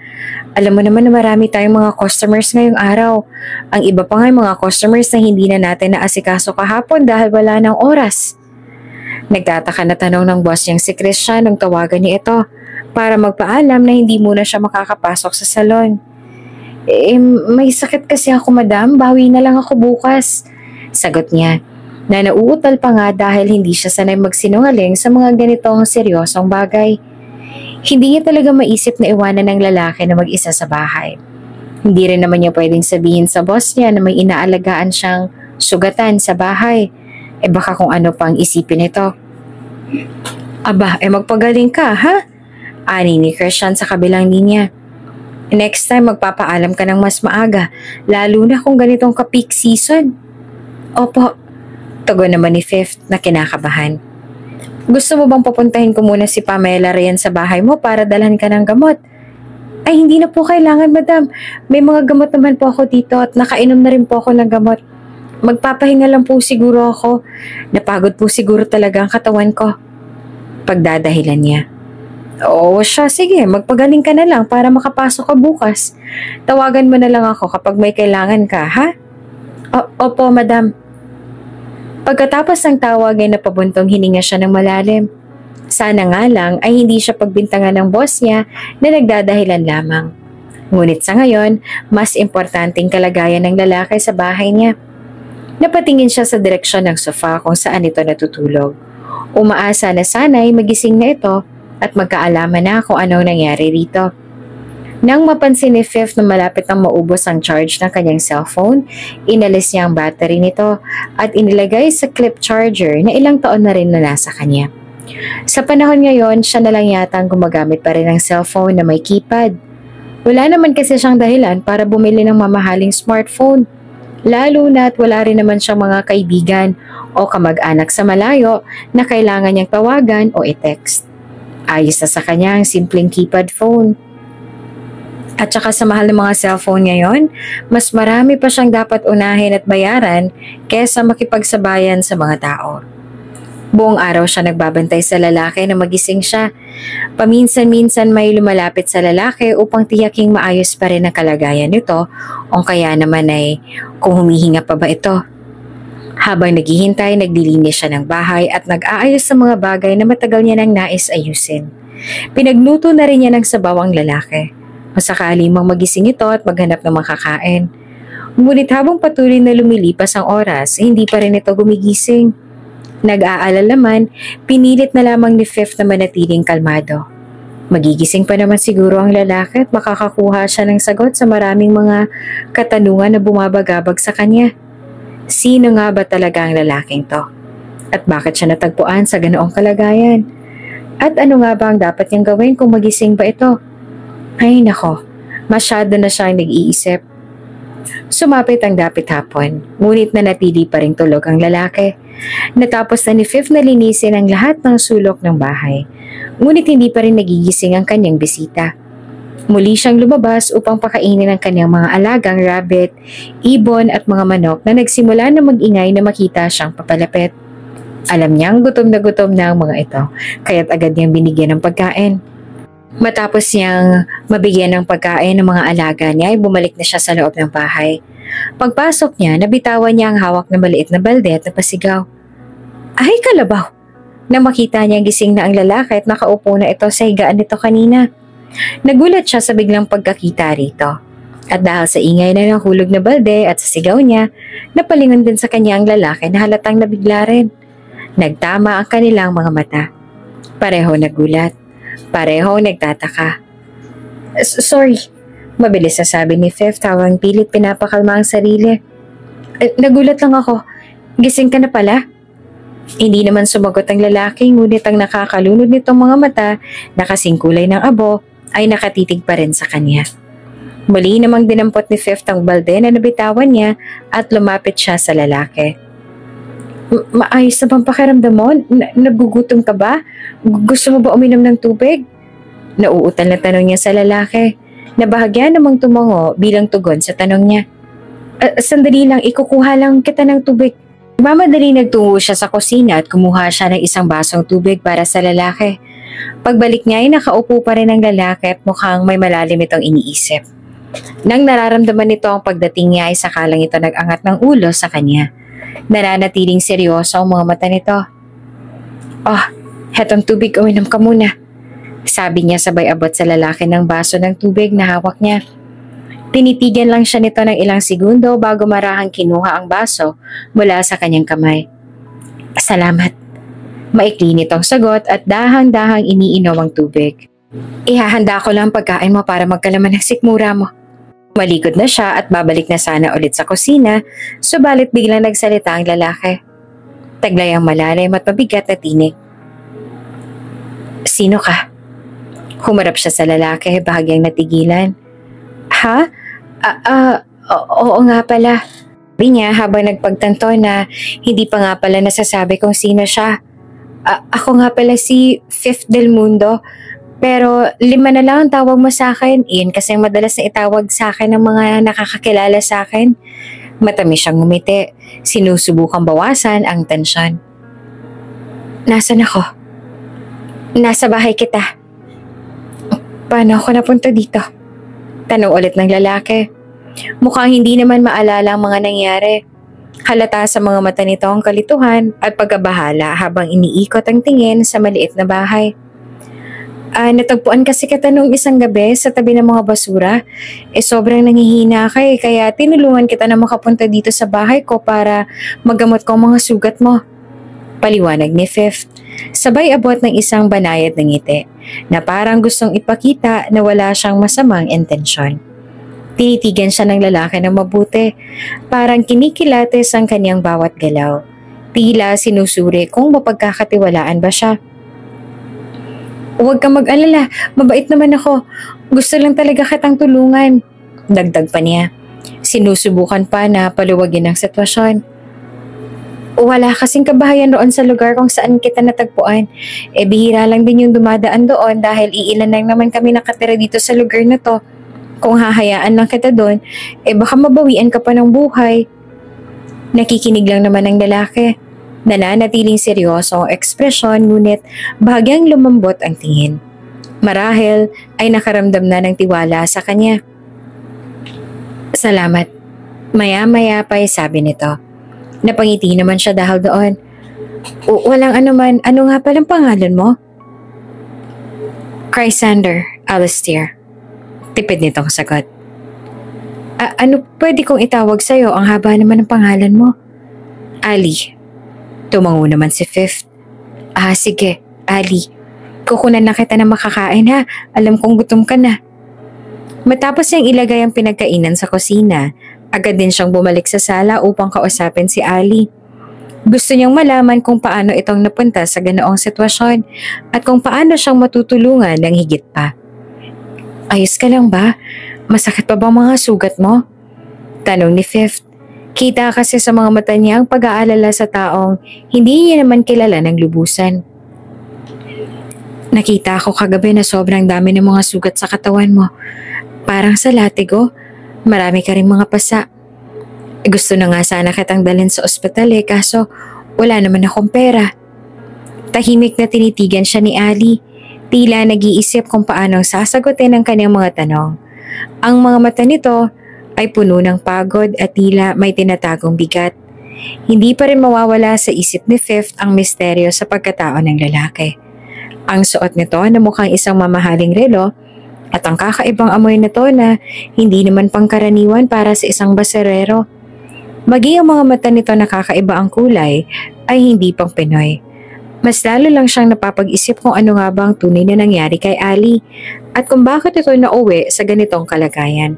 S1: Alam mo naman na marami tayong mga customers ngayong araw. Ang iba pa nga mga customers na hindi na natin naasikaso kahapon dahil wala ng oras. Nagtataka na tanong ng boss niyang si Christian nung tawagan niya ito para magpaalam na hindi muna siya makakapasok sa salon. May sakit kasi ako, madam. Bawi na lang ako bukas. Sagot niya na nauutal pa nga dahil hindi siya sanay magsinungaling sa mga ganitong seryosong bagay. Hindi niya talaga maisip na iwanan ng lalaki na mag-isa sa bahay. Hindi rin naman niya pwedeng sabihin sa boss niya na may inaalagaan siyang sugatan sa bahay. Baka kung ano pang isipin ito. Aba, magpagaling ka, ha? Ani ni Christian sa kabilang linya. Next time magpapaalam ka ng mas maaga, lalo na kung ganitong ka-peak season. Opo, tugon naman ni Fifth na kinakabahan. Gusto mo bang papuntahin ko muna si Pamela riyan sa bahay mo para dalhan ka ng gamot? Ay, hindi na po kailangan, madam. May mga gamot naman po ako dito at nakainom na rin po ako ng gamot. Magpapahinga lang po siguro ako. Napagod po siguro talaga ang katawan ko. Pagdadahilan niya. Oo siya, sige, magpagaling ka na lang para makapasok ka bukas. Tawagan mo na lang ako kapag may kailangan ka, ha? Opo, madam. Pagkatapos ng tawag ay napabuntong hininga siya ng malalim. Sana nga lang ay hindi siya pagbintangan ng boss niya na nagdadahilan lamang. Ngunit sa ngayon, mas importanteng kalagayan ng lalaki sa bahay niya. Napatingin siya sa direksyon ng sofa kung saan ito natutulog. Umaasa na sana'y magising na ito at magkaalaman na kung anong nangyari rito. Nang mapansin ni Fifth na malapit nang maubos ang charge ng kanyang cellphone, inalis niya ang battery nito at inilagay sa clip charger na ilang taon na rin na nasa kanya. Sa panahon ngayon, siya na lang yata ang gumagamit pa rin ng cellphone na may keypad. Wala naman kasi siyang dahilan para bumili ng mamahaling smartphone. Lalo na at wala rin naman siyang mga kaibigan o kamag-anak sa malayo na kailangan niyang tawagan o i-text. Ayos na sa kanya ang simpleng keypad phone. At saka sa mahal ng mga cellphone ngayon, mas marami pa siyang dapat unahin at bayaran kesa makipagsabayan sa mga tao. Buong araw siya nagbabantay sa lalaki na magising siya. Paminsan-minsan may lumalapit sa lalaki upang tiyaking maayos pa rin ang kalagayan nito o kaya naman ay kung humihinga pa ba ito. Habang naghihintay, naglilinis siya ng bahay at nag-aayos sa mga bagay na matagal niya nang nais ayusin. Pinagluto na rin niya ng sabaw ang lalaki. Masakali mang magising ito at maghanap ng makakain. Ngunit habang patuloy na lumilipas ang oras, hindi pa rin ito gumigising. Nag-aalala man, pinilit na lamang ni Fifth na manatiling kalmado. Magigising pa naman siguro ang lalaki at makakakuha siya ng sagot sa maraming mga katanungan na bumabagabag sa kanya. Sino nga ba talaga ang lalaking to? At bakit siya natagpuan sa ganoong kalagayan? At ano nga ba ang dapat niyang gawin kung magising ba ito? Ay nako, masyado na siyang nag-iisip. Sumapit ang dapit hapon, ngunit nanatili pa rin tulog ang lalaki. Natapos na ni Fifth na linisin ang lahat ng sulok ng bahay, ngunit hindi pa rin nagigising ang kanyang bisita. Muli siyang lumabas upang pakainin ang kanyang mga alagang rabbit, ibon at mga manok na nagsimula na mag-ingay na makita siyang papalapit. Alam niyang gutom na ang mga ito, kaya't agad niyang binigyan ng pagkain. Matapos niyang mabigyan ng pagkain ng mga alaga niya ay bumalik na siya sa loob ng bahay. Pagpasok niya, nabitawan niya ang hawak na maliit na balde at napasigaw. Ay kalabaw! Nang makita niya gising na ang lalaki at nakaupo na ito sa higaan nito kanina. Nagulat siya sa biglang pagkakita rito. At dahil sa ingay na nahulog na balde at sa sigaw niya, napalingon din sa kanya ang lalaki na halatang nabigla rin. Nagtama ang kanilang mga mata. Pareho nagulat. Pareho nagtataka. Sorry, mabilis na sabi ni Fifth habang pilit pinapakalma ang sarili. Nagulat lang ako. Gising ka na pala? Hindi naman sumagot ang lalaki, ngunit ang nakakalunod nitong mga mata na kasing kulay ng abo ay nakatitig pa rin sa kanya. Muli namang dinampot ni Fifth ang balde na nabitawan niya at lumapit siya sa lalaki. Maayos na bang pakiramdam mo? Nagugutom ka ba? Gusto mo ba uminom ng tubig? Nauutal na tanong niya sa lalaki, na bahagya namang tumango bilang tugon sa tanong niya. Sandali lang, ikukuha lang kita ng tubig. Mamadali nagtungo siya sa kusina at kumuha siya ng isang basong tubig para sa lalaki. Pagbalik niya ay nakaupo pa rin ang lalaki at mukhang may malalim itong iniisip. Nang nararamdaman nito ang pagdating niya ay sakalang ito nag-angat ng ulo sa kanya. Nananatiling seryoso ang mga mata nito. Hetong tubig, uminom ka muna. Sabi niya sabay abot sa lalaki ng baso ng tubig na hawak niya. Tinitigan lang siya nito ng ilang segundo bago marahang kinuha ang baso mula sa kanyang kamay. Salamat. Maikli nitong sagot at dahang-dahang iniinom ang tubig. Ihahanda ko lang pagkain mo para magkalaman ng sikmura mo. Malikod na siya at babalik na sana ulit sa kusina, subalit biglang nagsalita ang lalaki. Taglay ang malalim at mabigat na tinig. Sino ka? Humarap siya sa lalaki, bahagyang natigilan. Ha? Oo nga pala. Sabi niya habang nagpagtanto na hindi pa nga pala nasasabi kung sino siya. Ako nga pala si Fifth Del Mundo. Pero 5 na lang ang tawag mo sa akin. Iyon kasi ang madalas na itawag sa akin ng mga nakakakilala sa akin. Matamis siyang ngumiti. Sinusubukang bawasan ang tensyon. Nasaan ako? Nasa bahay kita. Paano ako napunta dito? Tanong ulit ng lalaki. Mukhang hindi naman maalala ang mga nangyari. Halata sa mga mata nito ang kalituhan at pagkabahala habang iniikot ang tingin sa maliit na bahay. Natagpuan kasi kita nung isang gabi sa tabi ng mga basura. Sobrang nangihina ka kaya tinulungan kita na makapunta dito sa bahay ko para magamot ko ang mga sugat mo. Paliwanag ni Fifth. Sabay abot ng isang banayad ng ngiti na parang gustong ipakita na wala siyang masamang intensyon. Tinitigan siya ng lalaki ng mabuti. Parang kinikilates ang kanyang bawat galaw. Tila sinusuri kung mapagkakatiwalaan ba siya. Huwag kang mag-alala, mabait naman ako. Gusto lang talaga kitang tulungan. Dagdag pa niya. Sinusubukan pa na paluwagin ang sitwasyon. Wala kasing kabahayan roon sa lugar kung saan kita natagpuan. Bihira lang din yung dumadaan doon dahil iilan lang naman kami nakatira dito sa lugar na to. Kung hahayaan lang kita doon, baka mabawian ka pa ng buhay. Nakikinig lang naman ang lalaki. Nananatiling seryoso ang ekspresyon ngunit bahagyang lumambot ang tingin. Marahil ay nakaramdam na ng tiwala sa kanya. Salamat. Maya-maya pa ay sabi nito. Napangiti naman siya dahil doon. Walang anuman. Ano nga palang pangalan mo? Chrysander Alistair. Tipid nitong sagot. Ano pwede kong itawag sa'yo? Ang haba naman ng pangalan mo. Ali. Tumango naman si Fifth. Sige, Ali. Kukunan na kita na makakain ha. Alam kong gutom ka na. Matapos niyang ilagay ang pinagkainan sa kusina, agad din siyang bumalik sa sala upang kausapin si Ali. Gusto niyang malaman kung paano itong napunta sa ganoong sitwasyon at kung paano siyang matutulungan ng higit pa. Ayos ka lang ba? Masakit pa bang mga sugat mo? Tanong ni Fifth. Kita kasi sa mga mata niya ang pag-aalala sa taong hindi niya naman kilala ng lubusan. Nakita ko kagabi na sobrang dami ng mga sugat sa katawan mo. Parang sa latigo, marami ka rin mga pasa. Gusto na nga sana kitang dalhin sa ospital kaso wala naman akong pera. Tahimik na tinitigan siya ni Ali. Tila nag-iisip kung paanong sasagutin ang kanyang mga tanong. Ang mga mata nito ay puno ng pagod at tila may tinatagong bigat. Hindi pa rin mawawala sa isip ni Fifth ang misteryo sa pagkatao ng lalaki. Ang suot nito na mukhang isang mamahaling relo at ang kakaibang amoy nito na hindi naman pangkaraniwan para sa isang baserero. Maging ang mga mata nito na kakaiba ang kulay ay hindi pang Pinoy. Mas lalo lang siyang napapag-isip kung ano nga ba ang tunay na nangyari kay Ali at kung bakit ito nauwi sa ganitong kalagayan.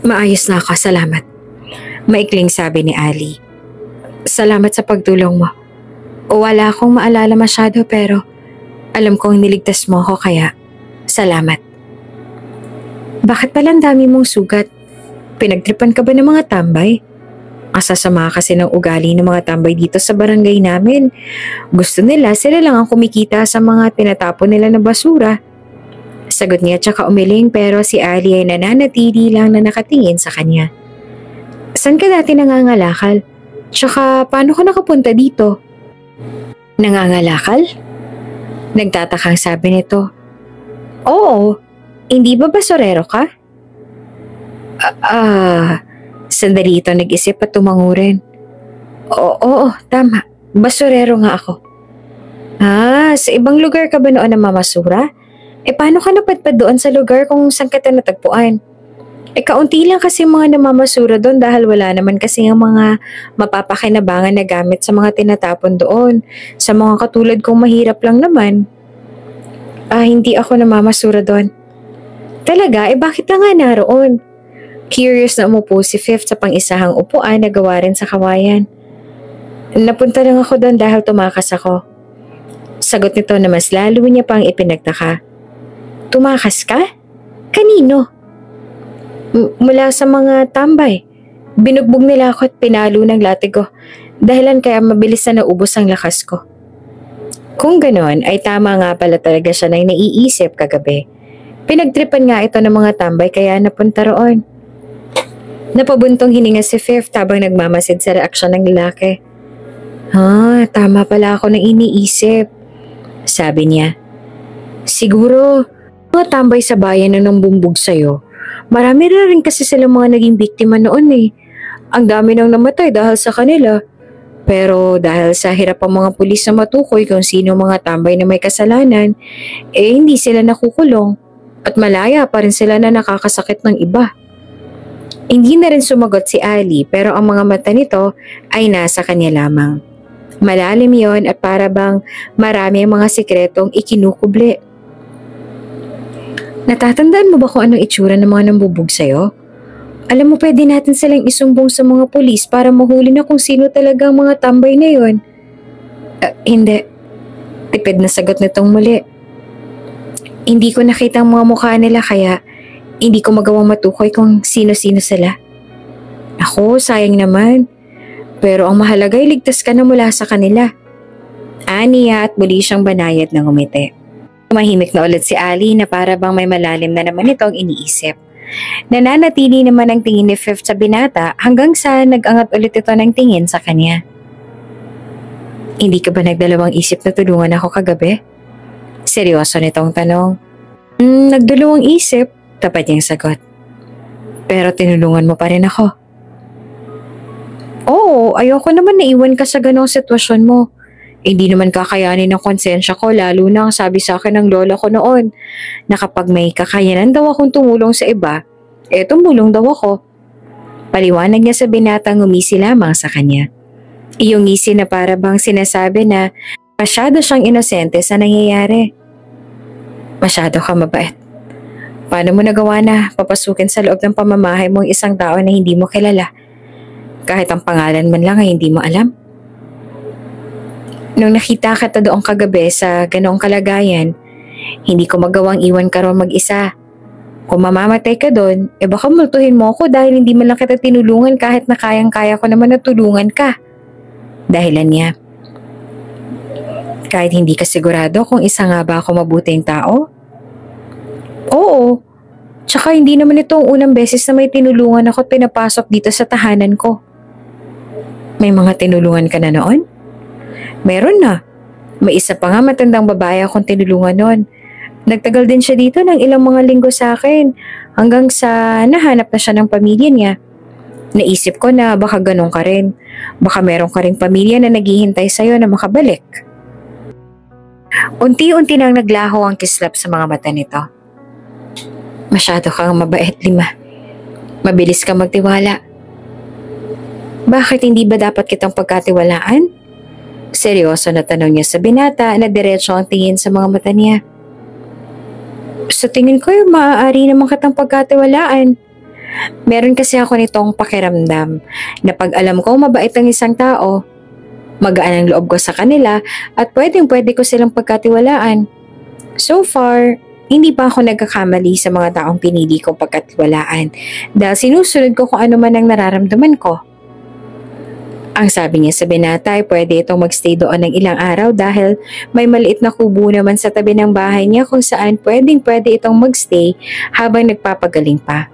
S1: Maayos na ako, salamat. Maikling sabi ni Ali. Salamat sa pagtulong mo. Wala akong maalala masyado pero alam kong niligtas mo ako kaya salamat. Bakit palang dami mong sugat? Pinagtripan ka ba ng mga tambay? Asasama kasi ng ugali ng mga tambay dito sa barangay namin. Gusto nila sila lang ang kumikita sa mga tinatapon nila na basura. Sagot niya tsaka umiling pero si Ali ay nananatili lang na nakatingin sa kanya. Saan ka dati nangangalakal? Tsaka paano ka nakapunta dito? Nangangalakal? Nagtatakang sabi nito. Oo, hindi ba basurero ka? Sandali ito nag-isip at tumango rin. Oo, tama. Basurero nga ako. Sa ibang lugar ka ba noon namamasura? Paano ka napadpad doon sa lugar kung saan ka natagpuan? Kaunti lang kasi mga namamasura doon dahil wala naman kasi ang mga mapapakinabangan na gamit sa mga tinatapon doon. Sa mga katulad kong mahirap lang naman. Hindi ako namamasura doon. Talaga? Bakit na nga naroon? Curious na umupo si Fifth sa pang-isahang upuan na gawa rin sa kawayan. Napunta lang ako doon dahil tumakas ako. Sagot nito na mas lalo niya pang ipinagtaka. Tumakas ka? Kanino? Mula sa mga tambay. Binugbog nila ako at pinalo ng latigo. Dahilan kaya mabilis na naubos ang lakas ko. Kung ganon ay tama nga pala talaga siya na naiisip kagabi. Pinagtripan nga ito ng mga tambay kaya napunta roon. Napabuntong hininga si Fifth habang nagmamasid sa reaksyon ng lalaki. Tama pala ako nang iniisip. Sabi niya. Siguro, mga tambay sa bayan na nang bumbog sa'yo. Marami na rin kasi silang mga naging biktima noon Ang dami nang namatay dahil sa kanila. Pero dahil sa hirap ang mga pulis na matukoy kung sino mga tambay na may kasalanan, hindi sila nakukulong at malaya pa rin sila na nakakasakit ng iba. Hindi na rin sumagot si Ali pero ang mga mata nito ay nasa kanya lamang. Malalim yon at para bang marami ang mga sikretong ikinukubli. Natatandaan mo ba kung anong itsura ng mga nambubog sa'yo? Alam mo pwede natin silang isumbong sa mga pulis para mahuli na kung sino talaga ang mga tambay na yon. Hindi. Tipid na sagot nitong muli. Hindi ko nakita ang mga mukha nila kaya hindi ko magawang matukoy kung sino-sino sila. Ako, sayang naman. Pero ang mahalaga ay ligtas ka na mula sa kanila. Aniya at muli siyang banayad ng umiti. Tumahimik na ulit si Ali na para bang may malalim na naman itong iniisip. Nananatili naman ang tingin ni Fifth sa binata hanggang sa nag-angat ulit ito ng tingin sa kanya. Hindi ka ba nagdalawang isip na tulungan ako kagabi? Seryoso nitong tanong. Nagdalawang isip, tapat niyang sagot. Pero tinulungan mo pa rin ako. Oo, ayoko naman naiwan ka sa ganong sitwasyon mo. Hindi naman kakayanin ng konsensya ko lalo na ang sabi sa akin ng lola ko noon na kapag may kakayanan daw akong tumulong sa iba, tumulong daw ako. Paliwanag niya sa binatang ngumisi lamang sa kanya. Iyong ngisi na para bang sinasabi na masyado siyang inosente sa nangyayari. Masyado ka mabait. Paano mo nagawa na papasukin sa loob ng pamamahay mong isang tao na hindi mo kilala? Kahit ang pangalan man lang ay hindi mo alam. Nung nakita kita doong kagabi sa ganoong kalagayan, hindi ko magawang iwan ka ron mag-isa. Kung mamamatay ka doon, baka multuhin mo ako dahil hindi man lang kita tinulungan kahit na kayang-kaya ko naman na tulungan ka. Dahilan niya. Kahit hindi ka sigurado kung isa nga ba ako mabuting tao? Oo. Tsaka hindi naman ito ang unang beses na may tinulungan ako at pinapasok dito sa tahanan ko. May mga tinulungan ka na noon? Meron na. May isa pa nga matandang babae akong tinulungan noon. Nagtagal din siya dito ng ilang mga linggo sa akin hanggang sa nahanap na siya ng pamilya niya. Naisip ko na baka ganun ka rin. Baka meron ka ring pamilya na naghihintay sa'yo na makabalik. Unti-unti nang naglaho ang kislap sa mga mata nito. Masyado kang mabait, Lima. Mabilis kang magtiwala. Bakit hindi ba dapat kitang pagkatiwalaan? Seryoso na tanong niya sa binata na diretso ang tingin sa mga mata niya. Sa tingin ko maaari naman kitang pagkatiwalaan. Meron kasi ako nitong pakiramdam na pag alam ko mabait ang isang tao, magaan ang loob ko sa kanila at pwedeng-pwede ko silang pagkatiwalaan. So far, hindi pa ako nagkakamali sa mga taong pinili kong pagkatiwalaan dahil sinusunod ko kung ano man ang nararamdaman ko. Ang sabi niya sa binata ay pwede itong magstay doon ng ilang araw dahil may maliit na kubo naman sa tabi ng bahay niya kung saan pwedeng-pwede itong magstay habang nagpapagaling pa.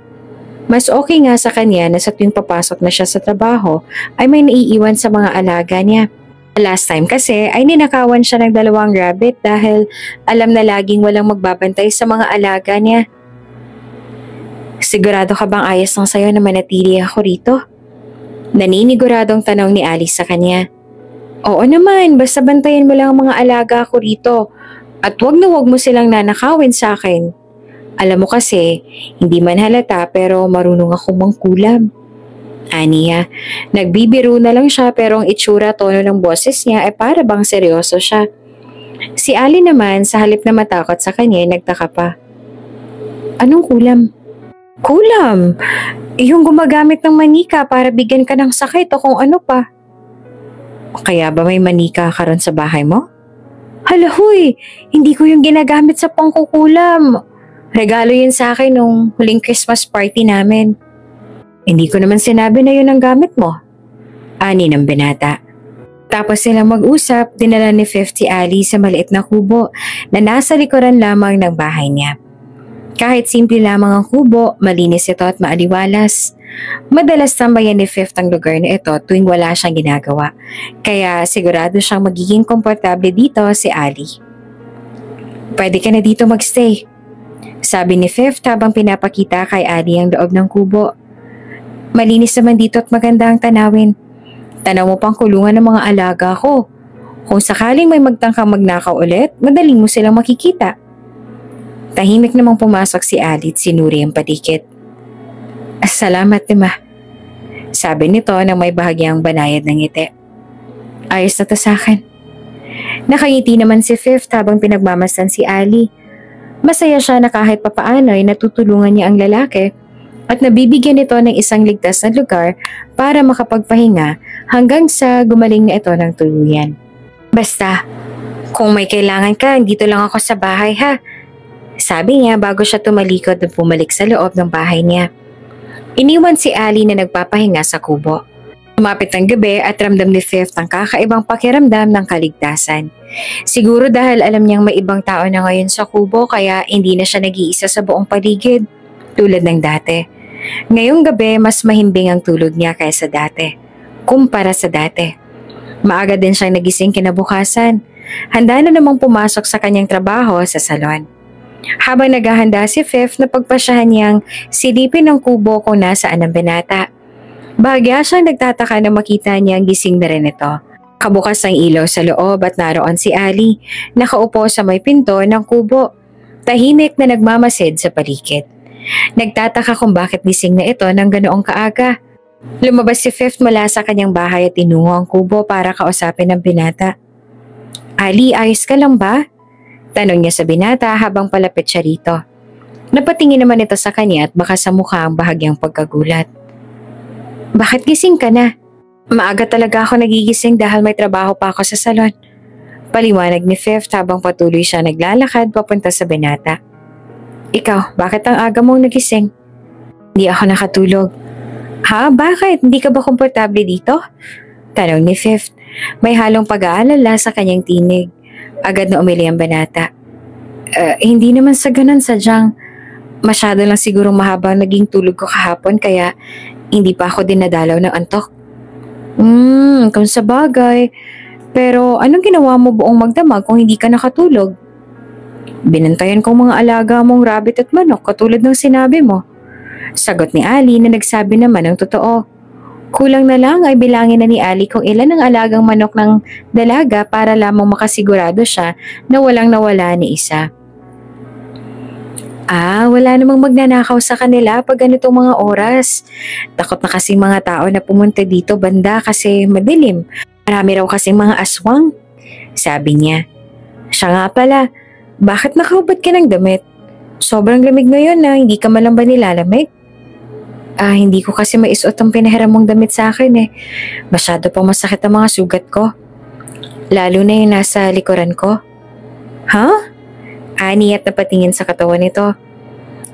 S1: Mas okay nga sa kanya na sa tuwing papasok na siya sa trabaho ay may naiiwan sa mga alaga niya. Last time kasi ay ninakawan siya ng 2 rabbit dahil alam na laging walang magbabantay sa mga alaga niya. Sigurado ka bang ayos lang sa'yo na manatili ako rito? Naniniguradong tanong ni Alice sa kanya. Oo naman, basta bantayan mo lang ang mga alaga ko rito at wag na wag mo silang nanakawin sa akin. Alam mo kasi, hindi man halata pero marunong akong mangkulam. Aniya, nagbibiro na lang siya pero ang itsura tono ng boses niya ay para bang seryoso siya. Si Ali naman sa halip na matakot sa kanya ay nagtaka pa. Anong kulam? Kulam? Yung gumagamit ng manika para bigyan ka ng sakit o kung ano pa. Kaya ba may manika ka ron sa bahay mo? Hala huy, hindi ko yung ginagamit sa pangkukulam. Regalo yun sa akin nung huling Christmas party namin. Hindi ko naman sinabi na yun ang gamit mo. Ani ng binata. Tapos silang mag-usap, dinala ni 50 Ali sa maliit na kubo na nasa likuran lamang ng bahay niya. Kahit simple lamang ang kubo, malinis ito at maaliwalas. Madalas tambayan ni Fifth ang lugar na ito tuwing wala siyang ginagawa. Kaya sigurado siyang magiging komportable dito si Ali. Pwede ka na dito magstay, sabi ni Fifth habang pinapakita kay Ali ang loob ng kubo. Malinis naman dito at maganda ang tanawin. Tanaw mo pang kulungan ng mga alaga ko. Kung sakaling may magtangkang magnakaw ulit, madaling mo silang makikita. Tahimik namang pumasok si Ali at sinuri ang patikit. Salamat, Lima. Sabi nito nang may bahagyang banayad ng ngiti. Ayos na to sa akin. Nakangiti naman si Fifth habang pinagmamasdan si Ali. Masaya siya na kahit papaano ay natutulungan niya ang lalaki at nabibigyan ito ng isang ligtas na lugar para makapagpahinga hanggang sa gumaling na ito ng tuluyan. Basta, kung may kailangan ka, dito lang ako sa bahay ha. Sabi niya bago siya tumalikod at bumalik sa loob ng bahay niya. Iniwan si Ali na nagpapahinga sa kubo. Lumapit ang gabi at ramdam ni Fifth ang kakaibang pakiramdam ng kaligtasan. Siguro dahil alam niyang may ibang tao na ngayon sa kubo kaya hindi na siya nag-iisa sa buong paligid tulad ng dati. Ngayong gabi mas mahimbing ang tulog niya kaysa dati. Kumpara sa dati. Maaga din siyang nagising kinabukasan. Handa na namang pumasok sa kanyang trabaho sa salon. Habang naghahanda si Fifth na pagpasyahan niyang silipin ng kubo kung nasaan ang binata. Bahagya siyang nagtataka na makita niyang gising na rin ito. Kabukas ang ilaw sa loob at naroon si Ali, nakaupo sa may pinto ng kubo. Tahimik na nagmamasid sa paligid. Nagtataka kung bakit gising na ito ng ganoong kaaga. Lumabas si Fifth mula sa kanyang bahay at tinungo ang kubo para kausapin ang binata. Ali, ayos ka lang ba? Tanong niya sa binata habang palapit siya rito. Napatingin naman ito sa kanya at baka sa mukha ang bahagyang pagkagulat. Bakit gising ka na? Maaga talaga ako nagigising dahil may trabaho pa ako sa salon. Paliwanag ni Fifth habang patuloy siya naglalakad papunta sa binata. Ikaw, bakit ang aga mong nagising? Hindi ako nakatulog. Ha? Bakit? Hindi ka ba komportable dito? Tanong ni Fifth. May halong pag-aalala sa kanyang tinig. Agad na umili ang binata. Hindi naman sa ganun, sadyang masyado lang siguro mahaba naging tulog ko kahapon kaya hindi pa ako dinadalaw ng antok. Kung sa bagay. Pero anong ginawa mo buong magdamag kung hindi ka nakatulog? Binantayan kong mga alaga mong rabbit at manok katulad ng sinabi mo. Sagot ni Ali na nagsabi naman ng totoo. Kulang na lang ay bilangin na ni Ali kung ilan ang alagang manok ng dalaga para lamang makasigurado siya na walang nawala ni isa. Wala namang magnanakaw sa kanila pag ganitong mga oras. Takot na kasing mga tao na pumunta dito banda kasi madilim. Marami raw kasing mga aswang. Sabi niya. Siya nga pala, bakit nakahubad ka ng damit? Sobrang lamig ngayon na hindi ka man lang ba nilalamig? Hindi ko kasi maisuot ang pinahiram mong damit sa akin eh. Masyado pang masakit ang mga sugat ko. Lalo na yung nasa likuran ko. Ha? Ani at napatingin sa katawan nito.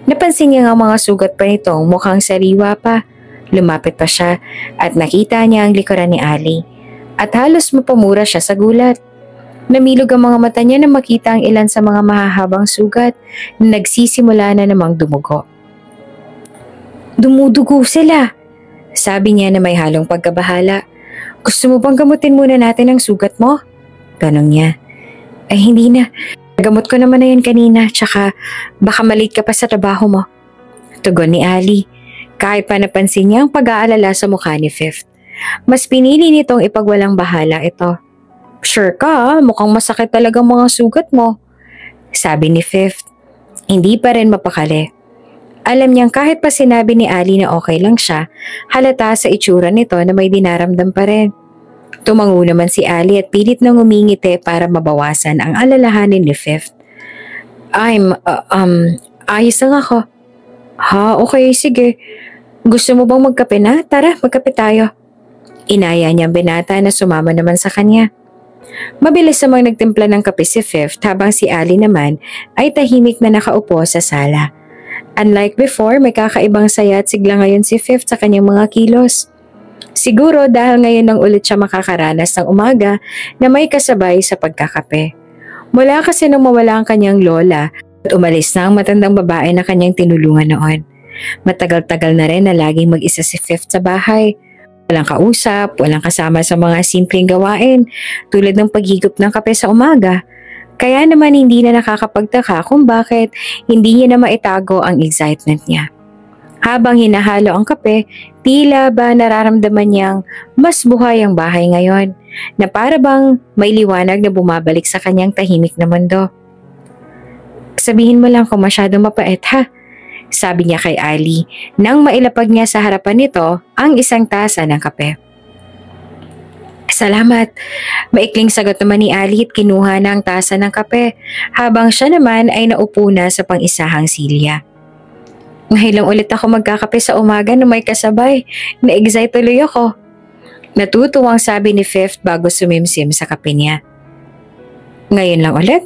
S1: Napansin niya nga mga sugat pa nitong mukhang sariwa pa. Lumapit pa siya at nakita niya ang likuran ni Ali. At halos mapamura siya sa gulat. Namilog ang mga mata niya na makita ang ilan sa mga mahahabang sugat na nagsisimula na namang dumugo. Dumudugo sila, sabi niya na may halong pagkabahala. Gusto mo bang gamutin muna natin ang sugat mo? Tanong niya. Ay hindi na, gamot ko naman na yan kanina, tsaka baka malate ka pa sa trabaho mo. Tugon ni Ali, kahit pa napansin niya ang pag-aalala sa mukha ni Fifth. Mas pinili nitong ipagwalang bahala ito. Sure ka, mukhang masakit talaga mga sugat mo. Sabi ni Fifth, hindi pa rin mapakali. Alam niyang kahit pa sinabi ni Ali na okay lang siya, halata sa itsura nito na may dinaramdam pa rin. Tumango naman si Ali at pilit nang umingiti para mabawasan ang alalahanin ni Fifth. Ayos lang ako. Ha, okay, sige. Gusto mo bang magkape na? Tara, magkape tayo. Inaya niya ang binata na sumama naman sa kanya. Mabilis namang nagtimpla ng kape si Fifth habang si Ali naman ay tahimik na nakaupo sa sala. Unlike before, may kakaibang saya at sigla ngayon si Fifth sa kanyang mga kilos. Siguro dahil ngayon nang ulit siya makakaranas ng umaga na may kasabay sa pagkakape. Mula kasi nung mawala ang kanyang lola at umalis na ang matandang babae na kanyang tinulungan noon. Matagal-tagal na rin na laging mag-isa si Fifth sa bahay. Walang kausap, walang kasama sa mga simpleng gawain tulad ng paghigop ng kape sa umaga. Kaya naman hindi na nakakapagtaka kung bakit hindi niya na maitago ang excitement niya. Habang hinahalo ang kape, tila ba nararamdaman niyang mas buhay ang bahay ngayon, na para bang may liwanag na bumabalik sa kanyang tahimik na mundo. Sabihin mo lang kung masyadong mapait ha, sabi niya kay Ali nang mailapag niya sa harapan nito ang isang tasa ng kape. Salamat. Maikling sagot naman ni Ali at kinuha na ang tasa ng kape habang siya naman ay naupo na sa pang-isahang silya. Ngayon lang ulit ako magkakape sa umaga na may kasabay. Na-excite tuloy ako. Natutuwang sabi ni Fifth bago sumimsim sa kape niya. Ngayon lang ulit?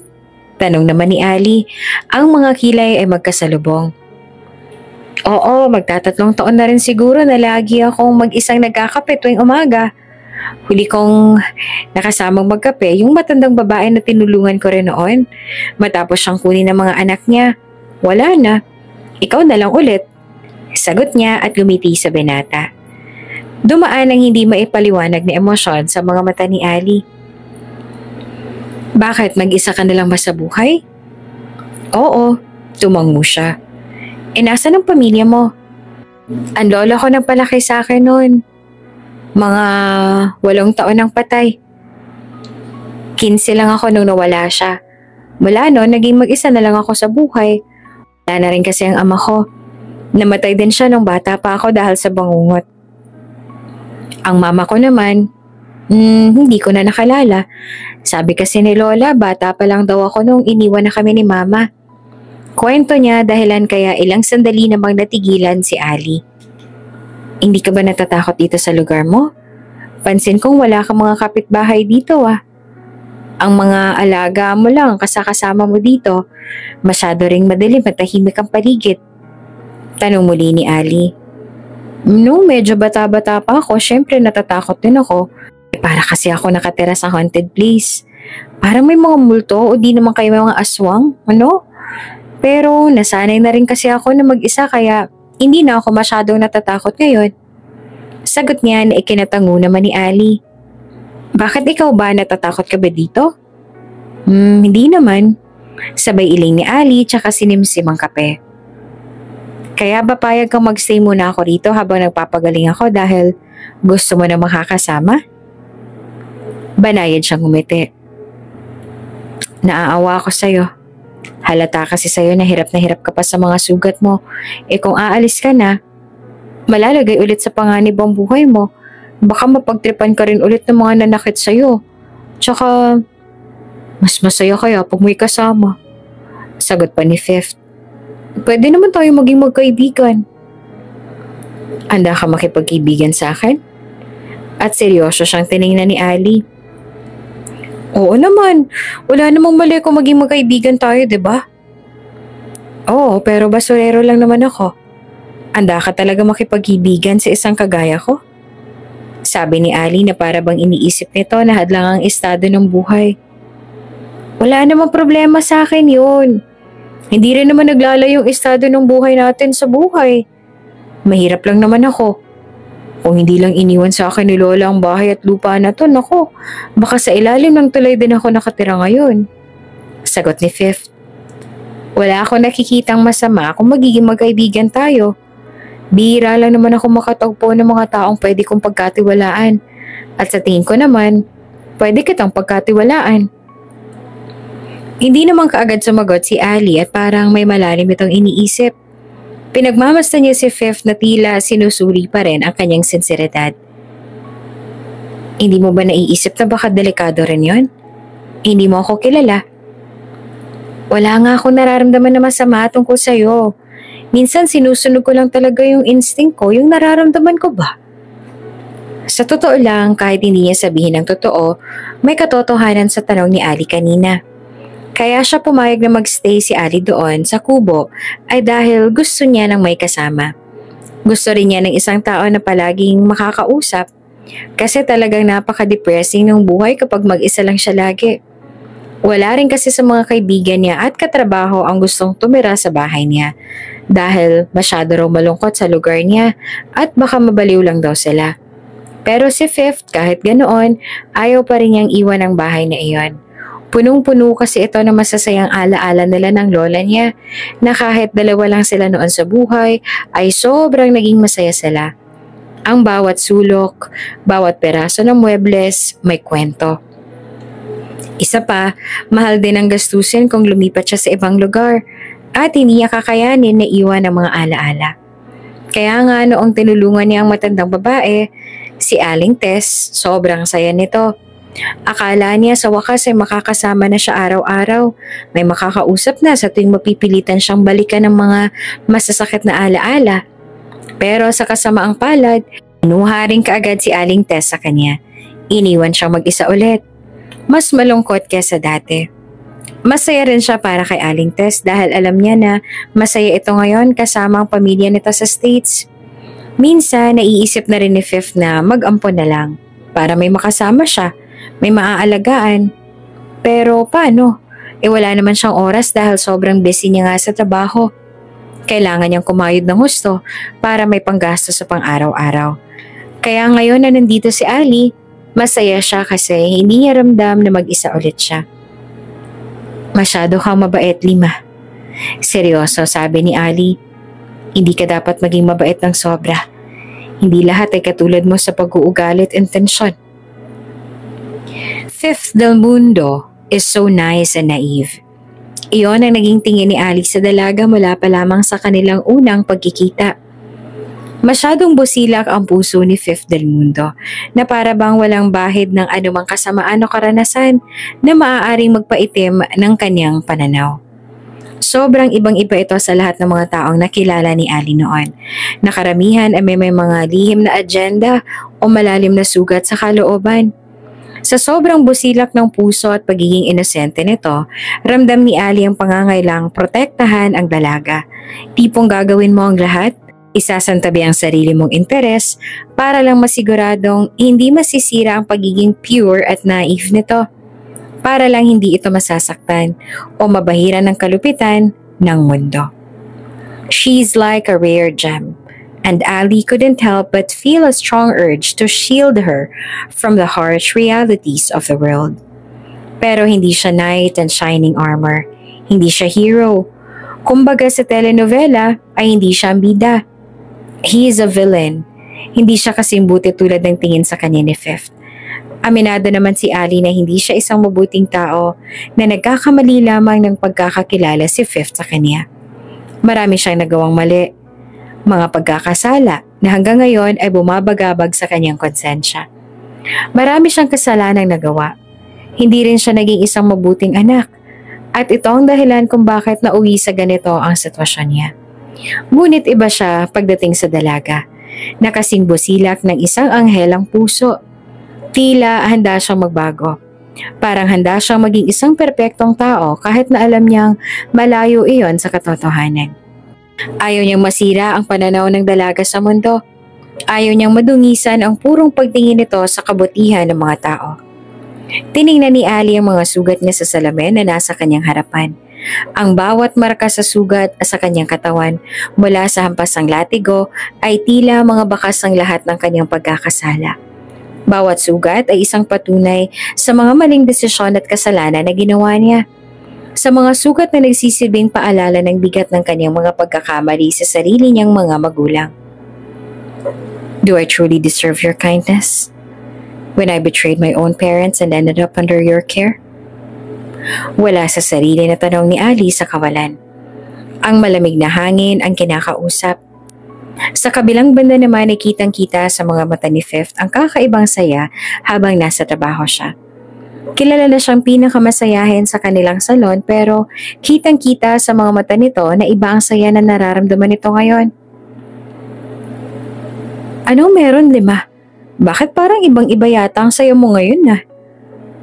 S1: Tanong naman ni Ali. Ang mga kilay ay magkasalubong. Oo, magtatatlong taon na rin siguro na lagi akong mag-isang nagkakape tuwing umaga. Huli kong nakasamang magkape yung matandang babae na tinulungan ko rin noon. Matapos siyang kunin ng mga anak niya. Wala na. Ikaw na lang ulit. Sagot niya at gumiti sa binata. Dumaan ang hindi maipaliwanag na emosyon sa mga mata ni Ali. Bakit, mag-isa ka na lang ba sa buhay? Oo, tumango siya. Nasa ng pamilya mo? Ang lola ko nagpalaki sa akin noon. Mga 8 taon nang patay. 15 lang ako nung nawala siya. Mula noon, naging mag-isa na lang ako sa buhay. Wala na rin kasi ang ama ko. Namatay din siya nung bata pa ako dahil sa bangungot. Ang mama ko naman, hindi ko na nakalala. Sabi kasi ni Lola, bata pa lang daw ako nung iniwan na kami ni Mama. Kwento niya dahilan kaya ilang sandali namang natigilan si Ali. Hindi ka ba natatakot dito sa lugar mo? Pansin kong wala kang mga kapitbahay dito ah. Ang mga alaga mo lang kasama mo dito. Masyado ring madilim at tahimik ang paligid. Tanong muli ni Ali. No, medyo bata-bata pa ako. Syempre natatakot din ako. Para kasi ako nakatira sa haunted place. Parang may mga multo o di naman kayo mga aswang, ano? Pero nasanay na rin kasi ako na mag-isa kaya hindi na ako masyadong natatakot ngayon. Sagot niya na ikinatango naman ni Ali. Bakit ikaw ba natatakot ka ba dito? Hindi naman. Sabay iling ni Ali tsaka sinimsim ang kape. Kaya ba payag kang magstay muna ako rito habang nagpapagaling ako dahil gusto mo na makakasama? Banayad siyang ngumiti. Naaawa ako sa'yo. Halata kasi sa'yo na hirap ka pa sa mga sugat mo. Kung aalis ka na, malalagay ulit sa panganib ang buhay mo. Baka mapagtripan ka rin ulit ng mga nanakit sa'yo. Tsaka, mas masaya kaya pag may kasama. Sagot pa ni Fifth. Pwede naman tayo maging magkaibigan. Handa ka makipagkaibigan sa akin? At seryoso siyang tiningnan ni Ali. Oo naman. Wala namang mali kung maging magkaibigan tayo, diba? Oo, pero basurero lang naman ako. Handa ka talaga makipagkaibigan sa isang kagaya ko? Sabi ni Ali na para bang iniisip nito na hadlang ang estado ng buhay. Wala namang problema sa akin yun. Hindi rin naman naglalayo yung estado ng buhay natin sa buhay. Mahirap lang naman ako. Kung hindi lang iniwan sa akin ni Lola ang bahay at lupa na to, nako, baka sa ilalim ng tulay din ako nakatira ngayon. Sagot ni Fifth. Wala akong nakikitang masama kung magiging magkaibigan tayo. Bihira lang naman ako makatagpo ng mga taong pwede kong pagkatiwalaan. At sa tingin ko naman, pwede kitang pagkatiwalaan. Hindi naman kaagad sumagot si Ali at parang may malalim itong iniisip. Pinagmamasdan niya si Fifth na tila sinusuri pa rin ang kanyang sinseridad. Hindi mo ba naiisip na baka delikado rin yon? Hindi mo ako kilala. Wala nga akong nararamdaman na masama tungkol sa'yo. Minsan sinusunod ko lang talaga yung instinct ko, yung nararamdaman ko ba? Sa totoo lang, kahit hindi niya sabihin ng totoo, may katotohanan sa tanong ni Ali kanina. Kaya siya pumayag na magstay si Ali doon sa kubo ay dahil gusto niya ng may kasama. Gusto rin niya ng isang tao na palaging makakausap kasi talagang napaka-depressing ng buhay kapag mag-isa lang siya lagi. Wala rin kasi sa mga kaibigan niya at katrabaho ang gustong tumira sa bahay niya dahil masyado raw malungkot sa lugar niya at baka mabaliw lang daw sila. Pero si Fifth kahit ganoon, ayaw pa rin niyang iwan ang bahay na iyon. Punong-puno kasi ito ng masasayang alaala nila ng lola niya na kahit dalawa lang sila noon sa buhay ay sobrang naging masaya sila. Ang bawat sulok, bawat peraso ng muebles may kwento. Isa pa, mahal din ang gastusin kung lumipat siya sa ibang lugar at hindi niya kakayanin na iwan ang mga alaala. Kaya nga noong tinulungan niya ang matandang babae, si Aling Tess, sobrang saya nito. Akala niya sa wakas ay makakasama na siya araw-araw. May makakausap na sa tuwing mapipilitan siyang balikan ng mga masasakit na alaala. Pero sa kasamaang palad, inuha rin kaagad si Aling Tess sa kanya. Iniwan siyang mag-isa ulit. Mas malungkot kesa dati. Masaya rin siya para kay Aling Tess dahil alam niya na masaya ito ngayon kasama ang pamilya nito sa States. Minsan, naiisip na rin ni Fifth na mag-ampon na lang para may makasama siya. May maaalagaan. Pero paano? Wala naman siyang oras dahil sobrang busy niya nga sa trabaho. Kailangan niyang kumayod ng husto para may panggasto sa pang-araw-araw. Kaya ngayon na nandito si Ali, masaya siya kasi hindi niya ramdam na mag-isa ulit siya. Masyado kang mabait, Lima. Seryoso, sabi ni Ali. Hindi ka dapat maging mabait ng sobra. Hindi lahat ay katulad mo sa pag-uugali at intensyon. Fifth Del Mundo is so nice and naive. Iyon ang naging tingin ni Ali sa dalaga mula pa lamang sa kanilang unang pagkikita. Masyadong busilak ang puso ni Fifth Del Mundo na para bang walang bahid ng anumang kasamaan o karanasan na maaaring magpaitim ng kanyang pananaw. Sobrang ibang-iba ito sa lahat ng mga taong nakilala ni Ali noon. Nakaramihan ay may mga lihim na agenda o malalim na sugat sa kalooban. Sa sobrang busilak ng puso at pagiging inosente nito, ramdam ni Ali ang pangangailang protektahan ang dalaga. Tipong gagawin mo ang lahat, isasantabi ang sarili mong interes para lang masiguradong hindi masisira ang pagiging pure at naive nito. Para lang hindi ito masasaktan o mabahiran ng kalupitan ng mundo. She's like a rare gem. And Ali couldn't help but feel a strong urge to shield her from the harsh realities of the world. Pero hindi siya knight in shining armor. Hindi siya hero. Kumbaga sa telenovela ay hindi siya ang bida. He is a villain. Hindi siya kasing buti tulad ng tingin sa kanya ni Fifth. Aminado naman si Ali na hindi siya isang mabuting tao na nagkakamali lamang ng pagkakakilala si Fifth sa kanya. Marami siyang nagawang mali. Mga pagkakasala na hanggang ngayon ay bumabagabag sa kanyang konsensya. Marami siyang kasalanang nagawa. Hindi rin siya naging isang mabuting anak at ito ang dahilan kung bakit nauwi sa ganito ang sitwasyon niya. Ngunit iba siya pagdating sa dalaga, nakasing busilak ng isang anghelang puso. Tila handa siyang magbago. Parang handa siyang maging isang perpektong tao kahit na alam niyang malayo iyon sa katotohanan. Ayaw niyang masira ang pananaw ng dalaga sa mundo. Ayaw niyang madungisan ang purong pagtingin nito sa kabutihan ng mga tao. Tiningnan ni Ali ang mga sugat niya sa salamin na nasa kanyang harapan. Ang bawat marka sa sugat sa kanyang katawan mula sa hampas ng latigo ay tila mga bakas ng lahat ng kanyang pagkakasala. Bawat sugat ay isang patunay sa mga maling desisyon at kasalanan na ginawa niya. Sa mga sugat na nagsisilbing paalala ng bigat ng kanyang mga pagkakamali sa sarili niyang mga magulang. Do I truly deserve your kindness? When I betrayed my own parents and ended up under your care? Wala sa sarili na tanong ni Ali sa kawalan. Ang malamig na hangin ang kinakausap. Sa kabilang banda naman ay kitang-kita sa mga mata ni Fifth ang kakaibang saya habang nasa trabaho siya. Kilala na siyang pinakamasayahin sa kanilang salon pero kitang-kita sa mga mata nito na iba ang saya na nararamdaman nito ngayon. Anong meron, Lima? Bakit parang ibang-iba yata ang saya mo ngayon na?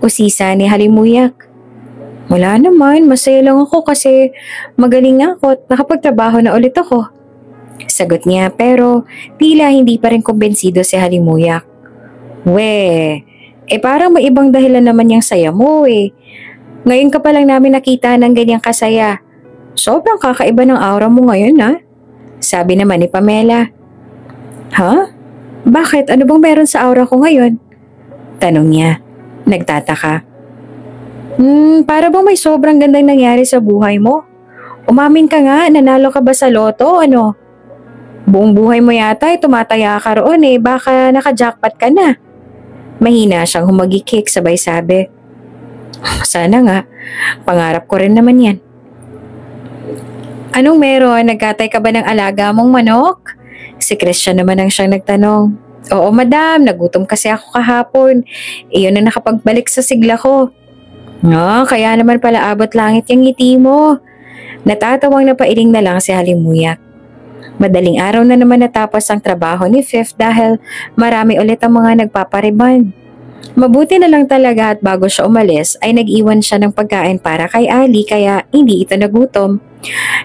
S1: Usisa ni Halimuyak. Wala naman, masaya lang ako kasi magaling na ako at nakapagtrabaho na ulit ako. Sagot niya pero tila hindi pa rin kumbensido si Halimuyak. Parang may ibang dahilan naman yung saya mo eh. Ngayon ka pa lang namin nakita ng ganyang kasaya. Sobrang kakaiba ng aura mo ngayon ha? Sabi naman ni Pamela. Ha? Bakit? Ano bang meron sa aura ko ngayon? Tanong niya. Nagtataka. Para bang may sobrang gandang nangyari sa buhay mo? Umamin ka nga, nanalo ka ba sa loto? Ano? Buong buhay mo yata ay tumataya ka roon eh. Baka naka-jackpot ka na. Mahina siyang humagikik sabay sabi. Sana nga, pangarap ko rin naman yan. Anong meron? Nagkatay ka ba ng alaga mong manok? Si Christian naman ang siyang nagtanong. Oo madam, nagutom kasi ako kahapon. Iyon na nakapagbalik sa sigla ko. Kaya naman pala abot langit yung ngiti mo. Natatawang napailing na lang si Halimuyak. Madaling araw na naman natapos ang trabaho ni Fifth dahil marami ulit ang mga nagpapariban. Mabuti na lang talaga at bago siya umalis ay nag-iwan siya ng pagkain para kay Ali kaya hindi ito nagutom.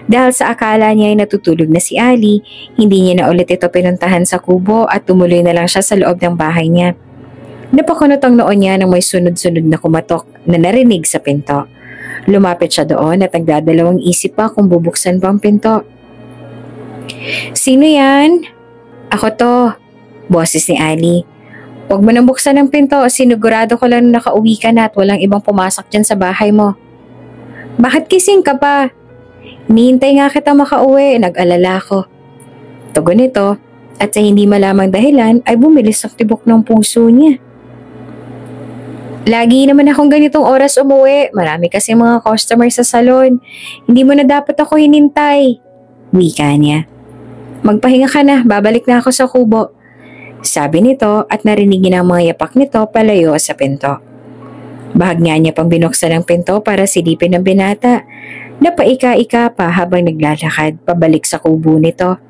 S1: Dahil sa akala niya ay natutulog na si Ali, hindi niya na ulit ito pinuntahan sa kubo at tumuloy na lang siya sa loob ng bahay niya. Napakunot ang noon niya nang may sunod-sunod na kumatok na narinig sa pinto. Lumapit siya doon at nagdadalawang isip pa kung bubuksan ba ang pinto. Sino yan? Ako to, boses ni Ali. Huwag mo nang buksan ang pinto, sinigurado ko lang na nakauwi ka na at walang ibang pumasok dyan sa bahay mo. Bakit kising ka pa? Nihintay nga kita makauwi, nag-alala ko. Tugon nito at sa hindi malamang dahilan ay bumilis ang tibok ng puso niya. Lagi naman akong ganitong oras umuwi, marami kasi mga customer sa salon. Hindi mo na dapat ako hinintay. Wika niya. Magpahinga ka na, babalik na ako sa kubo. Sabi nito at narinig niya ang mga yapak nito palayo sa pinto. Bahagya niya pang binuksan ang pinto para silipin ang binata. Napaika-ika pa habang naglalakad pabalik sa kubo nito.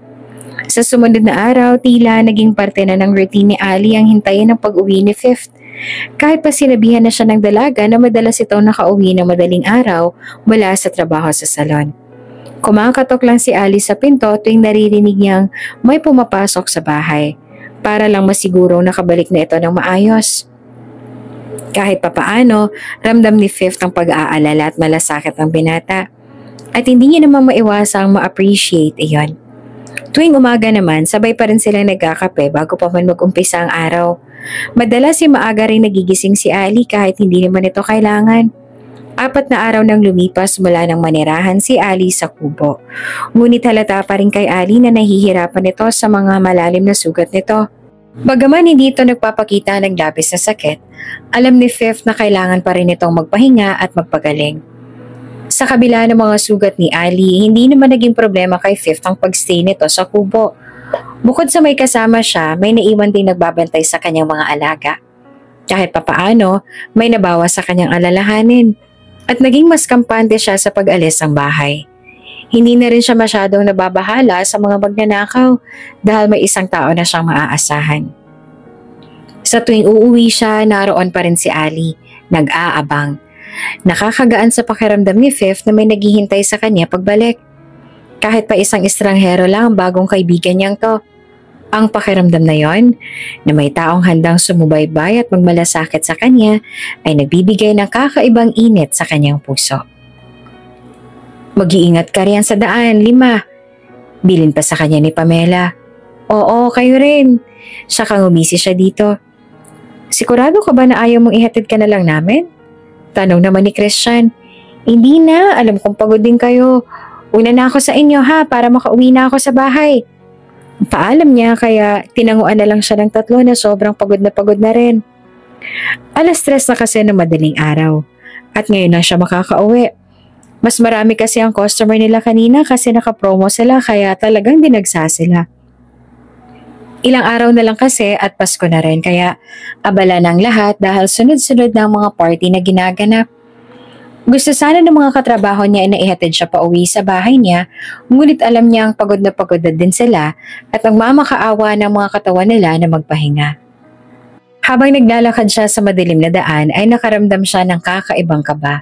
S1: Sa sumunod na araw, tila naging parte na ng routine ni Ali ang hintayin ng pag-uwi ni Fifth. Kahit pa sinabihan na siya ng dalaga na madalas itong nakauwi ng madaling araw mula sa trabaho sa salon. Kumakatok lang si Ali sa pinto tuwing naririnig niyang may pumapasok sa bahay para lang masigurong nakabalik na ito ng maayos. Kahit papaano, ramdam ni Fifth ang pag-aalala at malasakit ng binata. At hindi niya naman maiwasang ma-appreciate iyon. Tuwing umaga naman, sabay pa rin silang nagkakape bago pa man mag-umpisa ang araw. Madalas maaga rin nagigising si Ali kahit hindi naman ito kailangan. 4 na araw nang lumipas mula nang manirahan si Ali sa kubo. Ngunit halata pa rin kay Ali na nahihirapan ito sa mga malalim na sugat nito. Bagaman hindi ito nagpapakita ng labis na sakit, alam ni Fifth na kailangan pa rin itong magpahinga at magpagaling. Sa kabila ng mga sugat ni Ali, hindi naman naging problema kay Fifth ang pagstay nito sa kubo. Bukod sa may kasama siya, may naiwan din nagbabantay sa kanyang mga alaga. Kahit papaano, may nabawas sa kanyang alalahanin at naging mas kampante siya sa pag-alis ng bahay. Hindi na rin siya masyadong nababahala sa mga magnanakaw dahil may isang tao na siyang maaasahan. Sa tuwing uuwi siya, naroon pa rin si Ali, nag-aabang. Nakakagaan sa pakiramdam ni Fifth na may naghihintay sa kanya pagbalik. Kahit pa isang estranghero lang ang bagong kaibigan niyang to. Ang pakiramdam na yon, na may taong handang sumubaybay at magmalasakit sa kanya, ay nagbibigay ng kakaibang init sa kanyang puso. Mag-iingat ka riyan sa daan, 5. Bilin pa sa kanya ni Pamela. Oo, kayo rin. Siya kang umisi siya dito. Sigurado ka ba na ayaw mong ihatid ka na lang namin? Tanong naman ni Christian. Hindi na, alam kong pagod din kayo. Una na ako sa inyo ha, para makauwi na ako sa bahay. Paalam niya kaya tinanguan na lang siya ng 3 na sobrang pagod na rin. 3:00 na kasi ng madaling araw at ngayon na siya makakauwi. Mas marami kasi ang customer nila kanina kasi nakapromo sila kaya talagang dinagsa sila. Ilang araw na lang kasi at Pasko na rin kaya abala ng lahat dahil sunod-sunod na ang mga party na ginaganap. Gusto sana ng mga katrabaho niya na ihatid siya pa uwi sa bahay niya, ngunit alam niya ang pagod na din sila at ang mamakaawa ng mga katawan nila na magpahinga. Habang naglalakad siya sa madilim na daan ay nakaramdam siya ng kakaibang kaba.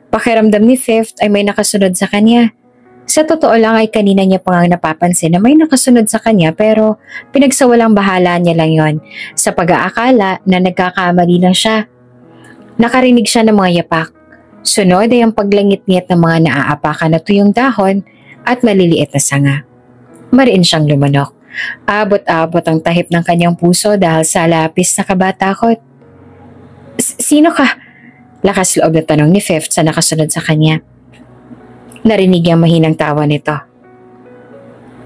S1: Pakiramdam ni Fifth ay may nakasunod sa kanya. Sa totoo lang ay kanina niya pa nga napapansin na may nakasunod sa kanya pero pinagsawalang bahala niya lang yon sa pag-aakala na nagkakamali lang siya. Nakarinig siya ng mga yapak. Sunod ay ang paglangit-ngit ng mga naaapakan na tuyong dahon at maliliit na sanga. Mariin siyang lumanok. Abot-abot ang tahip ng kanyang puso dahil sa lapis na kabatakot. Sino ka? Lakas loob na tanong ni Fifth sa nakasunod sa kanya. Narinig niyang mahinang tawa nito.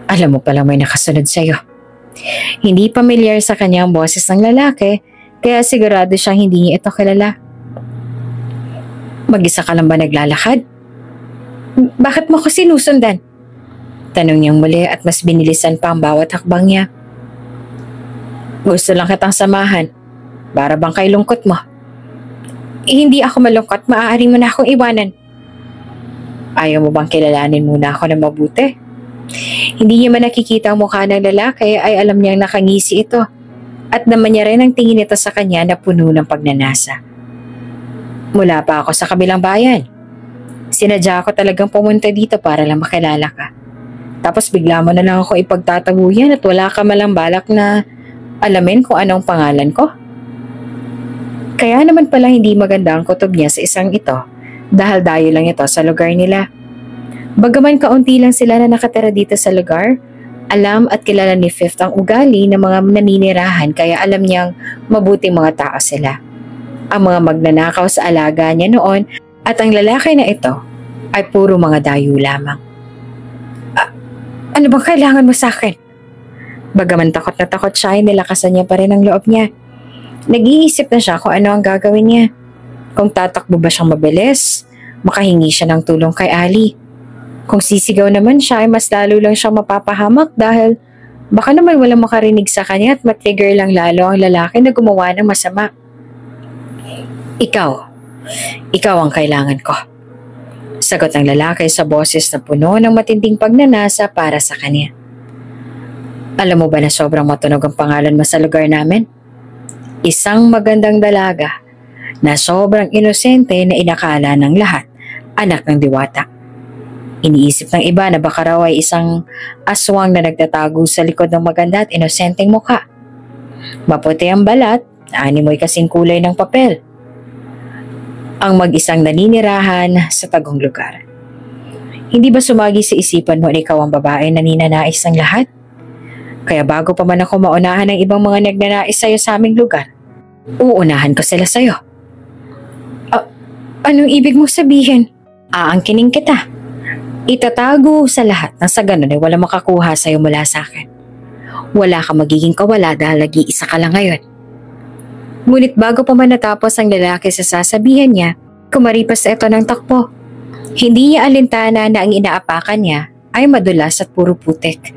S1: Alam mo palang may nakasunod sa'yo. Hindi pamilyar sa kanya ang boses ng lalaki, kaya sigurado siyang hindi niya ito kilala. Mag-isa ka lang ba naglalakad? Bakit mo ko sinusundan? Tanong niyang muli at mas binilisan pa ang bawat hakbang niya. Gusto lang kitang samahan. Para bang kay lungkot mo? Hindi ako malungkot, maaari mo na akong iwanan. Ayaw mo bang kilalanin muna ako na mabuti? Hindi niya man nakikita ang mukha ng lalaki ay alam niyang nakangisi ito at naman niya rin ang tingin nito sa kanya na puno ng pagnanasa. Mula pa ako sa kabilang bayan. Sinadya ako talagang pumunta dito para lang makilala ka. Tapos bigla mo na lang ako ipagtataguyan at wala ka malang balak na alamin kung anong pangalan ko. Kaya naman pala hindi maganda ang kutob niya sa isang ito dahil dayo lang ito sa lugar nila. Bagaman kaunti lang sila na nakatira dito sa lugar, alam at kilala ni Fifth ang ugali ng mga naninirahan kaya alam niyang mabuting mga tao sila. Ang mga magnanakaw sa alaga niya noon at ang lalaki na ito ay puro mga dayo lamang. Ano bang kailangan mo sa akin? Bagaman takot na takot siya ay nilakasan niya pa rin ang loob niya. Nag-iisip na siya kung ano ang gagawin niya. Kung tatakbo ba siyang mabilis, makahingi siya ng tulong kay Ali. Kung sisigaw naman siya ay mas lalo lang siyang mapapahamak dahil baka naman walang makarinig sa kanya at matrigger lang lalo ang lalaki na gumawa ng masama. Ikaw ang kailangan ko. Sagot ng lalaki sa boses na puno ng matinding pagnanasa para sa kanya. Alam mo ba na sobrang matunog ang pangalan mo sa lugar namin? Isang magandang dalaga na sobrang inosente na inakala ng lahat anak ng diwata. Iniisip ng iba na baka raw ay isang aswang na nagtatago sa likod ng maganda at inosenteng mukha. Maputi ang balat, animoy kasing kulay ng papel. Ang mag-isang naninirahan sa tagong lugar. Hindi ba sumagi sa isipan mo na ikaw ang babae na ninanais ng lahat? Kaya bago pa man ako maunahan ng ibang mga nagnanais sa'yo sa aming lugar, uunahan ko sila sa'yo. Anong ibig mong sabihin? Aangkinin kita. Itatago sa lahat na sa ganun ay wala makakuha sa'yo mula sa akin. Wala ka magiging kawala dahil nag-iisa ka lang ngayon. Ngunit bago pa man natapos ang lalaki sa sasabihan niya, kumaripas ito ng takbo. Hindi niya alintana na ang inaapakan niya ay madulas at puro putik.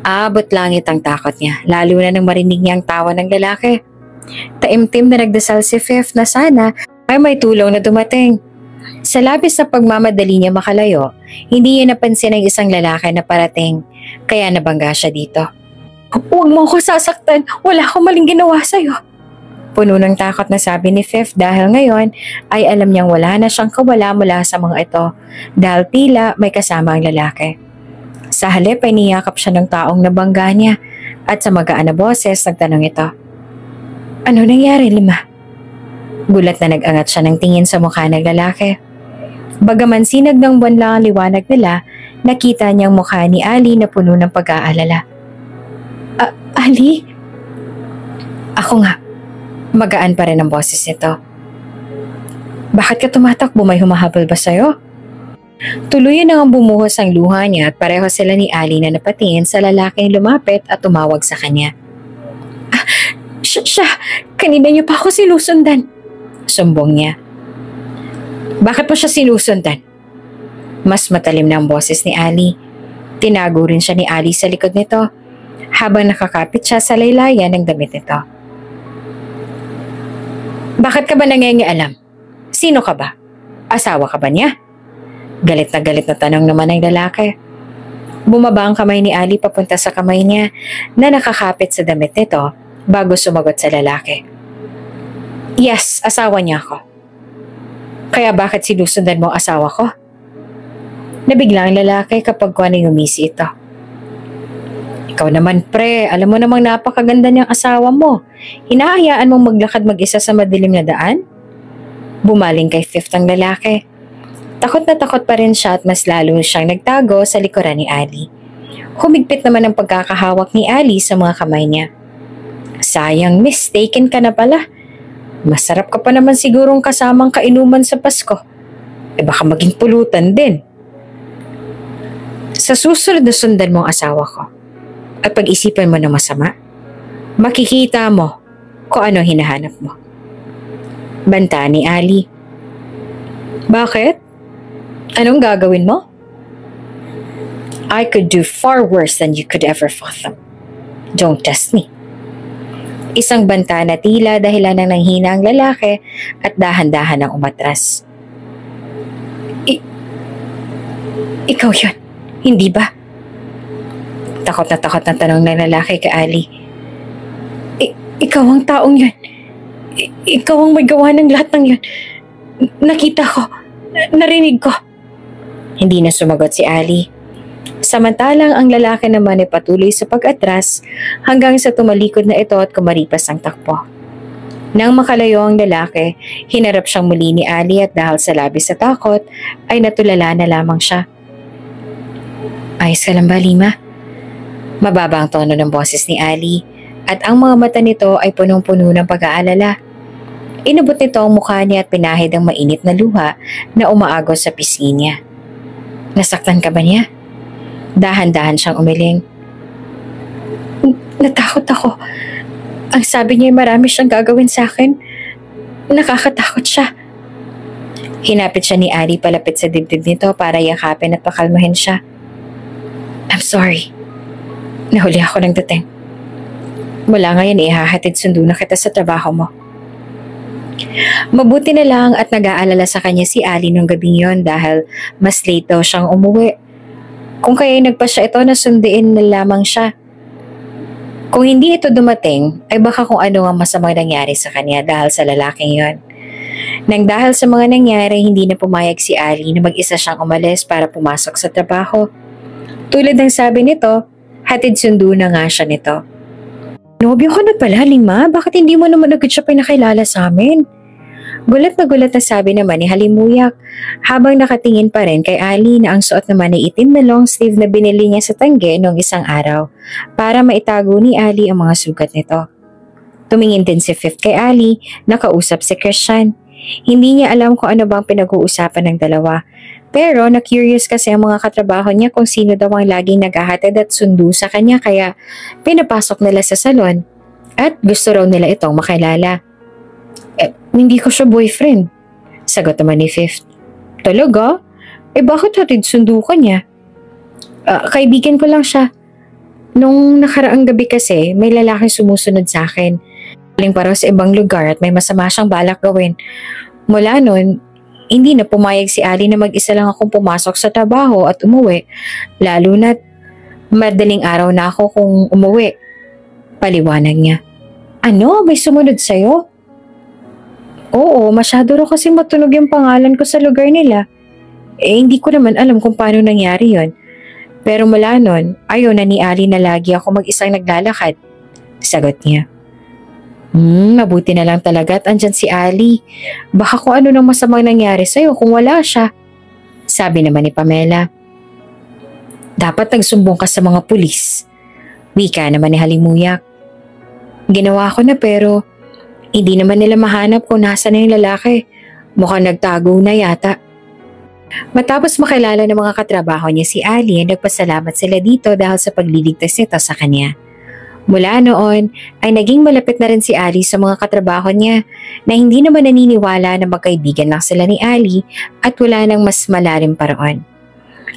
S1: Abot langit ang takot niya, lalo na nang marinig niya ang tawa ng lalaki. Taimtim na nagdasal si Fifth na sana ay may tulong na dumating. Sa labis na pagmamadali niya makalayo, hindi niya napansin ang isang lalaki na parating, kaya nabangga siya dito. Huwag mo ako sasaktan, wala akong maling ginawa sa'yo. Puno ng takot na sabi ni Fifth dahil ngayon ay alam niyang wala na siyang kawala mula sa mga ito dahil tila may kasama ang lalaki. Sa halip ay niyakap siya ng taong nabangga niya at sa magaan na boses nagtanong ito. Ano nangyari, Lima? Gulat na nag-angat siya ng tingin sa mukha ng lalaki. Bagaman sinag ng buwan lang ang liwanag nila, nakita niyang mukha ni Ali na puno ng pag-aalala. Ali? Ako nga. Magaan pa rin ang boses nito. Bakit ka tumatakbo? May humahabol ba sa'yo? Tuluyan na ang bumuhos ang luha niya at pareho sila ni Ali na napatingin sa lalaking lumapit at tumawag sa kanya. Siya! Kanina niyo pa ako sinusundan. Sumbong niya. Bakit mo siya sinusundan? Mas matalim na ang boses ni Ali. Tinago rin siya ni Ali sa likod nito habang nakakapit siya sa laylayan ng damit nito. Bakit ka ba nangingialam? Sino ka ba? Asawa ka ba niya? Galit na tanong naman ng lalaki. Bumaba ang kamay ni Ali papunta sa kamay niya na nakakapit sa damit nito bago sumagot sa lalaki. Yes, asawa niya ako. Kaya bakit sinusundan mo ang asawa ko? Nabigla ang lalaki kapag kuha na umisi ito. Ikaw naman pre, alam mo namang napakaganda niyang asawa mo. Hinahayaan mong maglakad mag-isa sa madilim na daan? Bumaling kay Fifth ang lalaki. Takot na takot pa rin siya at mas lalo siyang nagtago sa likuran ni Ali. Humigpit naman ang pagkakahawak ni Ali sa mga kamay niya. Sayang, mistaken ka na pala. Masarap ka pa naman sigurong kasamang kainuman sa Pasko. Baka maging pulutan din. Sa susunod na sundan mong asawa ko at pag-isipan mo na masama, makikita mo kung ano hinahanap mo. Banta ni Ali. Bakit? Anong gagawin mo? I could do far worse than you could ever fathom. Don't test me. Isang banta na tila dahilan ng nanghina ang lalaki at dahan-dahan ang umatras. Ikaw yun, hindi ba? Takot na tanong ng lalaki kay Ali. Ikaw ang taong yun. Ikaw ang may gawa ng lahat ng yun. Nakita ko, narinig ko. Hindi na sumagot si Ali. Samantalang ang lalaki naman ay patuloy sa pag-atras hanggang sa tumalikod na ito at kumaripas ang takbo. Nang makalayo ang lalaki, hinarap siyang muli ni Ali at dahil sa labis sa takot ay natulala na lamang siya. Ayos ka lang ba, Lima? Mababa ang tono ng boses ni Ali at ang mga mata nito ay punong-puno ng pag-aalala. Inabot nito ang mukha niya at pinahid ang mainit na luha na umaagos sa pisngi niya. Nasaktan ka ba niya? Dahan-dahan siyang umiling. Natakot ako. Ang sabi niya marami siyang gagawin sa akin. Nakakatakot siya. Hinapit siya ni Ali palapit sa dibdib nito para yakapin at pakalmahin siya. I'm sorry. Nahuli ako ng dating. Mula ngayon ihahatid sundo na kita sa trabaho mo. Mabuti na lang at nag-aalala sa kanya si Ali nung gabing yon dahil mas late daw siyang umuwi. Kung kaya nagpa siya ito na sundiin na lamang siya. Kung hindi ito dumating, ay baka kung ano ang masamang nangyari sa kanya dahil sa lalaking yon. Nang dahil sa mga nangyari, hindi na pumayag si Ali na mag-isa siyang umalis para pumasok sa trabaho. Tulad ng sabi nito, hatid sundo na nga siya nito. Nobyo ko na pala, Lima. Bakit hindi mo naman agad siya pinakilala sa amin? Gulat na sabi naman ni Halimuyak habang nakatingin pa rin kay Ali na ang suot naman ay itim na long sleeve na binili niya sa tangge noong isang araw para maitago ni Ali ang mga sugat nito. Tumingin din si Fifth kay Ali, nakausap si Christian. Hindi niya alam kung ano bang pinag-uusapan ng dalawa. Pero na-curious kasi ang mga katrabaho niya kung sino daw ang laging naghahatid at sundo sa kanya kaya pinapasok nila sa salon at gusto raw nila itong makilala. Hindi ko siya boyfriend, sagot naman ni Fifth. Talaga? Bakit hatid sundo ka niya? Kaibigan ko lang siya. Nung nakaraang gabi kasi may lalaking sumusunod sa akin. Galing pa raw sa ibang lugar at may masama siyang balak gawin. Mula nun, hindi na pumayag si Ali na mag-isa lang akong pumasok sa trabaho at umuwi. Lalo na't madaling araw na ako kung umuwi. Paliwanag niya. Ano? May sumunod sa'yo? Oo, masyado raw kasi matunog yung pangalan ko sa lugar nila. Hindi ko naman alam kung paano nangyari yon. Pero mula nun, ayaw na ni Ali na lagi ako mag-isang naglalakad. Sagot niya. Mabuti na lang talaga at andyan si Ali. Baka kung ano nang masamang nangyari sa'yo kung wala siya. Sabi naman ni Pamela. Dapat nagsumbong ka sa mga pulis. Wika naman ni Halimuyak. Ginawa ko na pero hindi naman nila mahanap kung nasa na yung lalaki. Mukhang nagtago na yata. Matapos makilala ng mga katrabaho niya si Ali, nagpasalamat sila dito dahil sa pagliligtas nito sa kanya. Mula noon ay naging malapit na rin si Ali sa mga katrabaho niya na hindi naman naniniwala na magkaibigan lang sila ni Ali at wala nang mas malalim pa roon.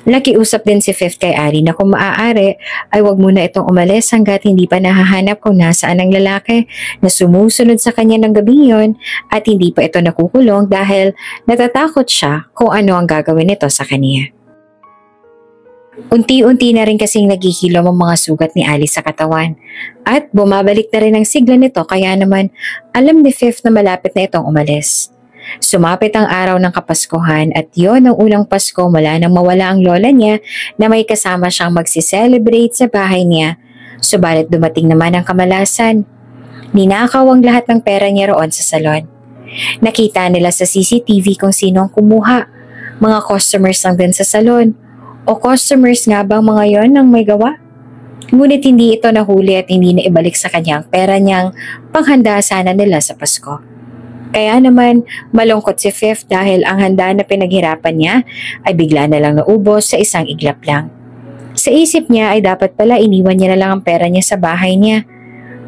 S1: Nakiusap din si Fifth kay Ali na kung maaari ay wag muna itong umalis hanggat hindi pa nahahanap kung nasaan ang lalaki na sumusunod sa kanya ng gabing yon at hindi pa ito nakukulong dahil natatakot siya kung ano ang gagawin nito sa kanya. Unti-unti na rin kasing naghihilom ang mga sugat ni Ali sa katawan at bumabalik na rin ang sigla nito kaya naman alam ni Fifth na malapit na itong umalis. Sumapit ang araw ng Kapaskuhan at yon ang unang Pasko mula nang mawala ang lola niya na may kasama siyang magsi-celebrate sa bahay niya. Subalit dumating naman ang kamalasan. Ninakaw ang lahat ng pera niya roon sa salon. Nakita nila sa CCTV kung sino ang kumuha. Mga customers lang din sa salon. O customers nga bang mga yon ang may gawa? Ngunit hindi ito nahuli at hindi na ibalik sa kanya ang pera niyang panghanda sana nila sa Pasko. Kaya naman malungkot si Fifth dahil ang handa na pinaghirapan niya ay bigla na lang naubos sa isang iglap lang. Sa isip niya ay dapat pala iniwan niya na lang ang pera niya sa bahay niya.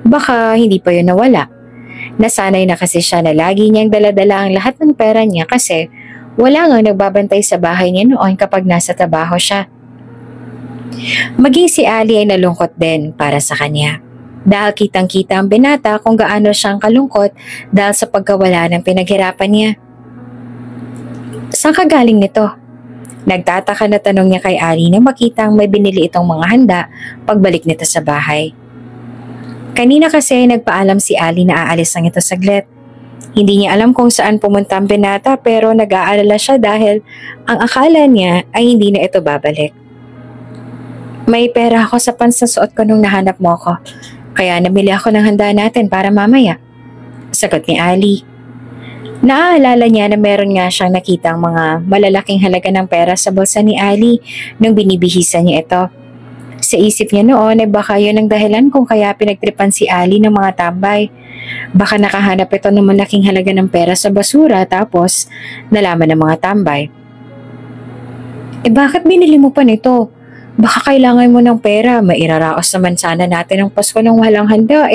S1: Baka hindi pa yun nawala. Nasanay na kasi siya na lagi niyang daladala ang lahat ng pera niya kasi wala nga nagbabantay sa bahay niya noon kapag nasa trabaho siya. Maging si Ali ay nalungkot din para sa kanya. Dahil kitang-kita ang binata kung gaano siyang kalungkot dahil sa pagkawala ng pinaghirapan niya. Saan ka galing nito? Nagtataka na tanong niya kay Ali nang makitang may binili itong mga handa pagbalik nito sa bahay. Kanina kasi nagpaalam si Ali na aalis lang ito saglit. Hindi niya alam kung saan pumunta ang binata pero nag-aalala siya dahil ang akala niya ay hindi na ito babalik. May pera ako sa pansasuot ko nung nahanap mo ako. Kaya namili ako ng handa natin para mamaya. Sagot ni Ali. Naaalala niya na meron nga siyang nakitang mga malalaking halaga ng pera sa bulsa ni Ali nung binibihisan niya ito. Sa isip niya noon ay baka yun ang dahilan kung kaya pinagtripan si Ali ng mga tambay. Baka nakahanap ito ng malaking halaga ng pera sa basura tapos nalaman ng mga tambay. Bakit binili mo pa nito? Baka kailangan mo ng pera, mairaraos naman sana natin ang Pasko ng walang handa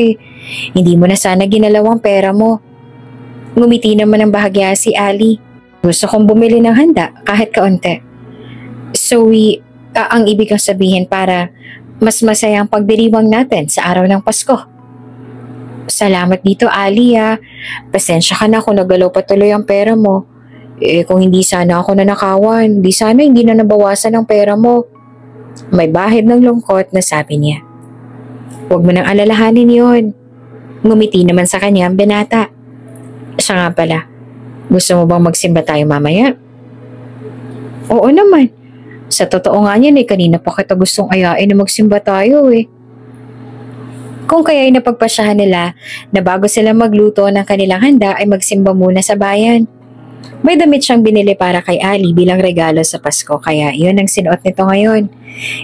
S1: Hindi mo na sana ginalawang pera mo. Ngumiti naman ang bahagya si Ali. Gusto kong bumili ng handa kahit kaunti. So ang ibig kong sabihin para mas masaya ang pagdiriwang natin sa araw ng Pasko. Salamat dito Ali Pasensya ka na kung nagalaw pa tuloy ang pera mo. Kung hindi sana ako nanakawan, hindi na nabawasan ang pera mo. May bahid ng lungkot na sabi niya. Huwag mo nang alalahanin yon. Ngumiti naman sa kanya ang binata. Siya nga pala, gusto mo bang magsimba tayo mamaya? Oo naman. Sa totoo nga niyan kanina pa kita gustong ayain na magsimba tayo Kung kaya'y napagpasyahan nila na bago sila magluto ng kanilang handa ay magsimba muna sa bayan. May damit siyang binili para kay Ali bilang regalo sa Pasko kaya yun ang sinuot nito ngayon.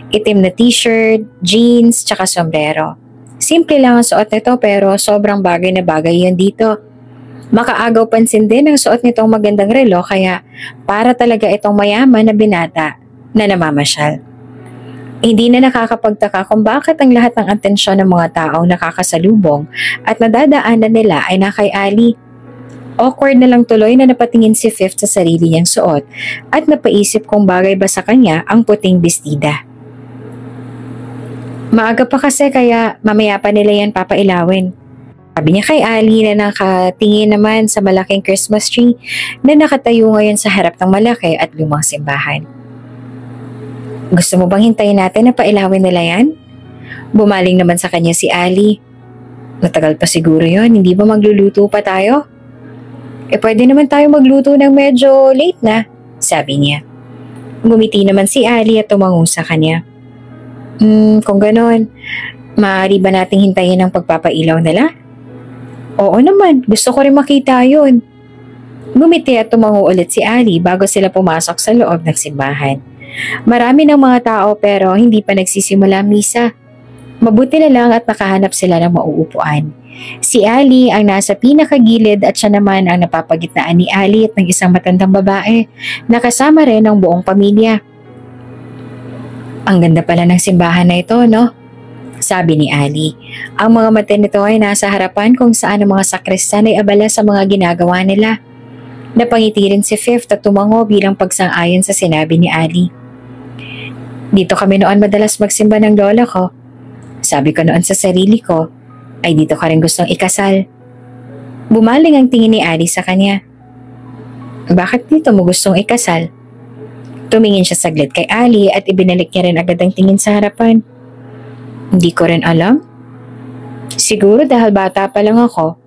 S1: Itim na t-shirt, jeans, tsaka sombrero. Simple lang ang suot nito pero sobrang bagay na bagay yun dito. Makaagaw pansin din ang suot nitong magandang relo kaya para talaga itong mayaman na binata na namamasyal. Hindi na nakakapagtaka kung bakit ang lahat ng atensyon ng mga taong nakakasalubong at nadadaanan nila ay na kay Ali. Awkward na lang tuloy na napatingin si Fifth sa sarili niyang suot at napaisip kung bagay ba sa kanya ang puting bestida. Maaga pa kasi kaya mamaya pa nila yan papailawin. Sabi niya kay Ali na nakatingin naman sa malaking Christmas tree na nakatayo ngayon sa harap ng malaki at lumang simbahan. Gusto mo bang hintayin natin na pailawin nila yan? Bumaling naman sa kanya si Ali. Matagal pa siguro yon, hindi ba magluluto pa tayo? Pwede naman tayo magluto ng medyo late na, sabi niya. Ngumiti naman si Ali at tumango sa kanya. Kung ganon, maaari ba nating hintayin ang pagpapailaw nila? Oo naman, gusto ko rin makita yun. Ngumiti at tumango ulit si Ali bago sila pumasok sa loob ng simbahan. Marami ng mga tao pero hindi pa nagsisimula misa. Mabuti na lang at nakahanap sila ng mauupuan. Si Ali ang nasa pinakagilid at siya naman ang napapagitnaan ni Ali at ng isang matandang babae na kasama rin ng buong pamilya. Ang ganda pala ng simbahan na ito, no? Sabi ni Ali. Ang mga mata nito ay nasa harapan kung saan ang mga sakristan ay abala sa mga ginagawa nila. Napangiti rin si Fifth at tumango bilang pagsang-ayon sa sinabi ni Ali. Dito kami noon madalas magsimba ng lola ko. Sabi ko noon sa sarili ko, ay dito ka rin gustong ikasal. Bumaling ang tingin ni Ali sa kanya. Bakit dito mo gustong ikasal? Tumingin siya saglit kay Ali at ibinalik niya rin agad ang tingin sa harapan. Hindi ko rin alam. Siguro dahil bata pa lang ako,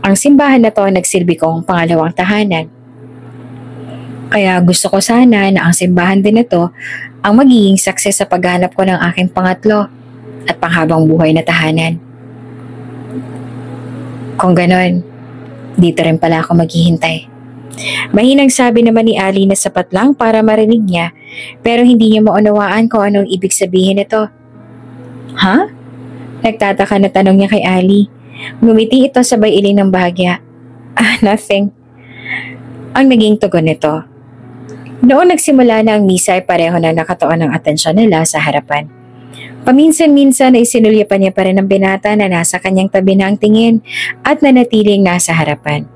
S1: ang simbahan na to nagsilbi kong pangalawang tahanan. Kaya gusto ko sana na ang simbahan din ito ang magiging success sa paghanap ko ng aking pangatlo at panghabang buhay na tahanan. Kung ganon, dito rin pala ako maghihintay. Mahinang sabi naman ni Ali na sapat lang para marinig niya pero hindi niya maunawaan kung anong ibig sabihin nito. Ha? Nagtataka na tanong niya kay Ali. Ngumiti ito sabay iling ng bahagya. Nothing. Ang naging tugon nito. Noon nagsimula na ang misa ay pareho na nakatuon ang atensyon nila sa harapan. Paminsan-minsan ay sinulyapan niya pa rin ang binata na nasa kanyang tabi na ang tingin at nanatiling nasa harapan.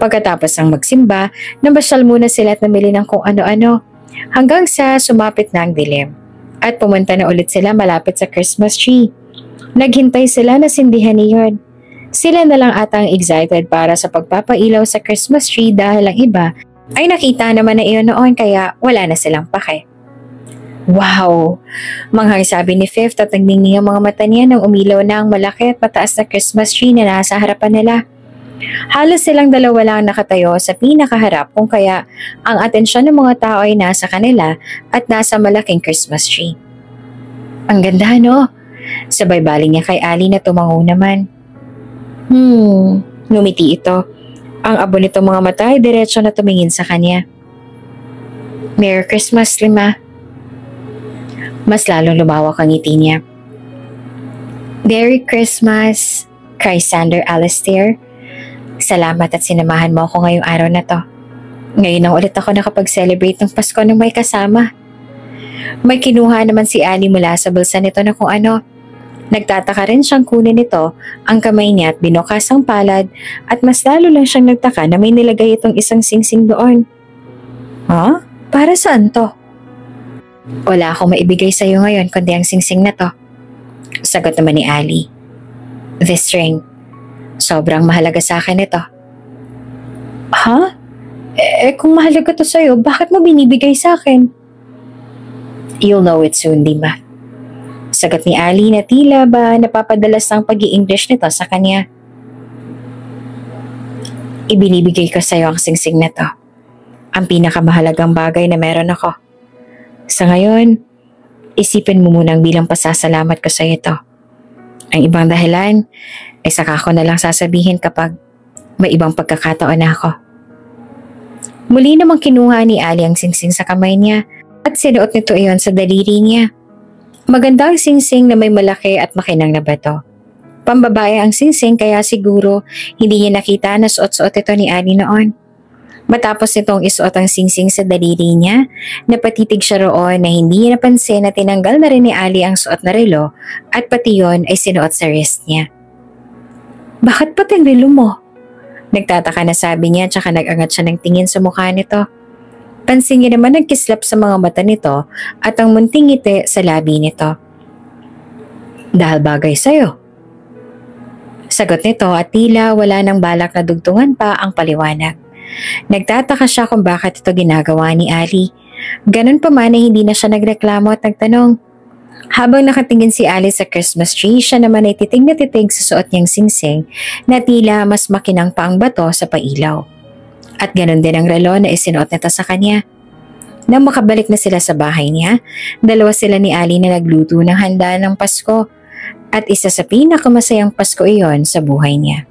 S1: Pagkatapos ng magsimba, nabasyal muna sila at namili ng kung ano-ano hanggang sa sumapit na ang dilim. At pumunta na ulit sila malapit sa Christmas tree. Naghintay sila na sindihan niyon. Sila na lang atang excited para sa pagpapailaw sa Christmas tree dahil ang iba ay nakita naman na iyon noon kaya wala na silang pake. Wow! Manghang sabi ni Fifth at nagningi ang mga mata niya nang umilaw na ang malaki at mataas na Christmas tree na nasa harapan nila. Halos silang dalawa lang nakatayo sa pinakaharap kung kaya ang atensyon ng mga tao ay nasa kanila at nasa malaking Christmas tree. Ang ganda, no? Sabay baling niya kay Ali na tumango naman. Ngumiti ito. Ang abo nito mga mata ay diretso na tumingin sa kanya. Merry Christmas, Lima. Mas lalong lumawak ang ngiti niya. Merry Christmas, kay Sander Alastair. Salamat at sinamahan mo ako ngayong araw na to. Ngayon ang ulit ako nakapag-celebrate ng Pasko ng may kasama. May kinuha naman si Ali mula sa bulsa nito na kung ano. Nagtataka rin siyang kunin nito ang kamay niya at binukas ang palad at mas lalo lang siyang nagtaka na may nilagay itong isang singsing doon. Ha? Para saan to? Wala akong maibigay sa iyo ngayon kundi ang singsing na to. Sagot naman ni Ali. This ring. Sobrang mahalaga sa akin ito. Ha? Kung mahalaga to sa'yo, bakit mo binibigay sa akin? You'll know it soon, Lima. Sagot ni Ali na tila ba napapadalas ang pag-i-English nito sa kanya. Ibinibigay ko sa iyo ang singsing na to. Ang pinakamahalagang bagay na meron ako. Sa ngayon, isipin mo munang bilang pasasalamat ko sa iyo ito. Ang ibang dahilan ay saka ko na lang sasabihin kapag may ibang pagkakataon na ako. Muli namang kinuha ni Ali ang singsing sa kamay niya at sinuot nito iyon sa daliri niya. Maganda ang singsing na may malaki at makinang na bato. Pambabae ang singsing kaya siguro hindi niya nakita na suot-suot ito ni Ali noon. Matapos nitong isuot ang singsing sa daliri niya, napatitig siya roon na hindi niya napansin na tinanggal na rin ni Ali ang suot na relo at pati yon ay sinuot sa wrist niya. Bakit pati ang relo mo? Nagtataka na sabi niya tsaka nag-angat siya ng tingin sa mukha nito. Pansin niya naman nagkislap sa mga mata nito at ang munting ngiti sa labi nito. Dahil bagay sa'yo. Sagot nito at tila wala nang balak na dugtungan pa ang paliwanag. Nagtataka siya kung bakit ito ginagawa ni Ali. Ganun pa man ay hindi na siya nagreklamo at nagtanong. Habang nakatingin si Ali sa Christmas tree, siya naman ay titig na titig sa suot niyang singsing na tila mas makinang pa ang bato sa pailaw. At ganun din ang relo na isinuot nito sa kanya. Nang makabalik na sila sa bahay niya, dalawa sila ni Ali na nagluto ng handa ng Pasko at isa sa pinakamasayang Pasko iyon sa buhay niya.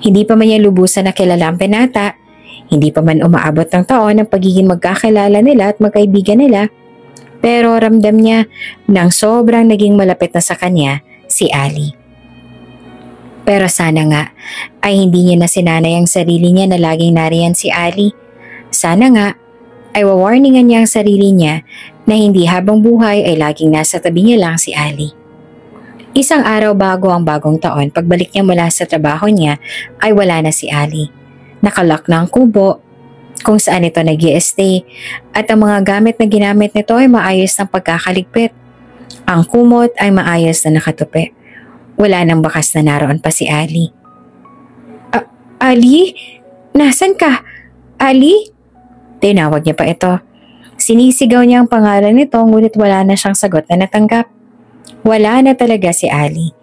S1: Hindi pa man niya lubusan na kilala ang pinata, hindi pa man umaabot ng taon ang pagiging magkakilala nila at magkaibigan nila, pero ramdam niya nang sobrang naging malapit na sa kanya si Ali. Pero sana nga ay hindi niya na sinanay ang sarili niya na laging nariyan si Ali. Sana nga ay wawarningan niya ang sarili niya na hindi habang buhay ay laging nasa tabi niya lang si Ali. Isang araw bago ang bagong taon, pagbalik niya mula sa trabaho niya ay wala na si Ali. Nakalock na ang kubo kung saan ito nag-i-stay at ang mga gamit na ginamit nito ay maayos ng pagkakaligpit. Ang kumot ay maayos na nakatupi. Wala nang bakas na naroon pa si Ali. Ali? Nasaan ka? Ali? Tinawag niya pa ito. Sinisigaw niya ang pangalan nito ngunit wala na siyang sagot na natanggap. Wala na talaga si Ali.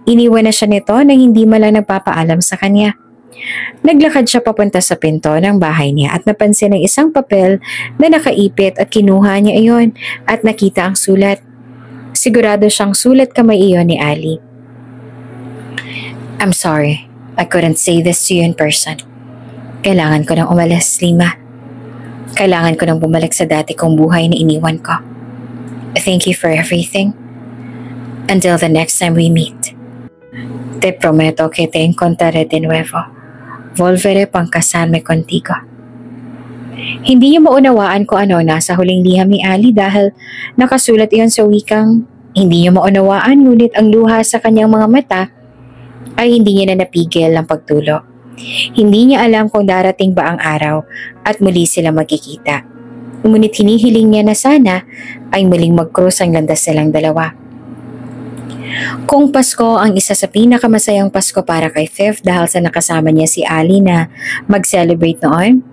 S1: Iniwan na siya nito nang hindi malang nagpapaalam sa kanya. Naglakad siya papunta sa pinto ng bahay niya at napansin ang isang papel na nakaipit at kinuha niya iyon at nakita ang sulat. Sigurado siyang sulat kamay iyon ni Ali. I'm sorry, I couldn't say this to you in person. Kailangan ko nang umalis, Lima. Kailangan ko nang bumalik sa dati kong buhay na iniwan ko. Thank you for everything. Until the next time we meet. Te prometo que te encontraré de nuevo. Volveré pang casarme contigo. Hindi niya maunawaan kung ano nasa huling liham ni Ali dahil nakasulat iyon sa wikang hindi niya maunawaan ngunit ang luha sa kanyang mga mata ay hindi niya na napigil ang pagtulo. Hindi niya alam kung darating ba ang araw at muli sila magkikita. Ngunit hinihiling niya na sana ay muling mag-cross ang landas silang dalawa. Kung Pasko ang isa sa pinakamasayang Pasko para kay Fifth dahil sa nakasama niya si Ali na mag-celebrate noon,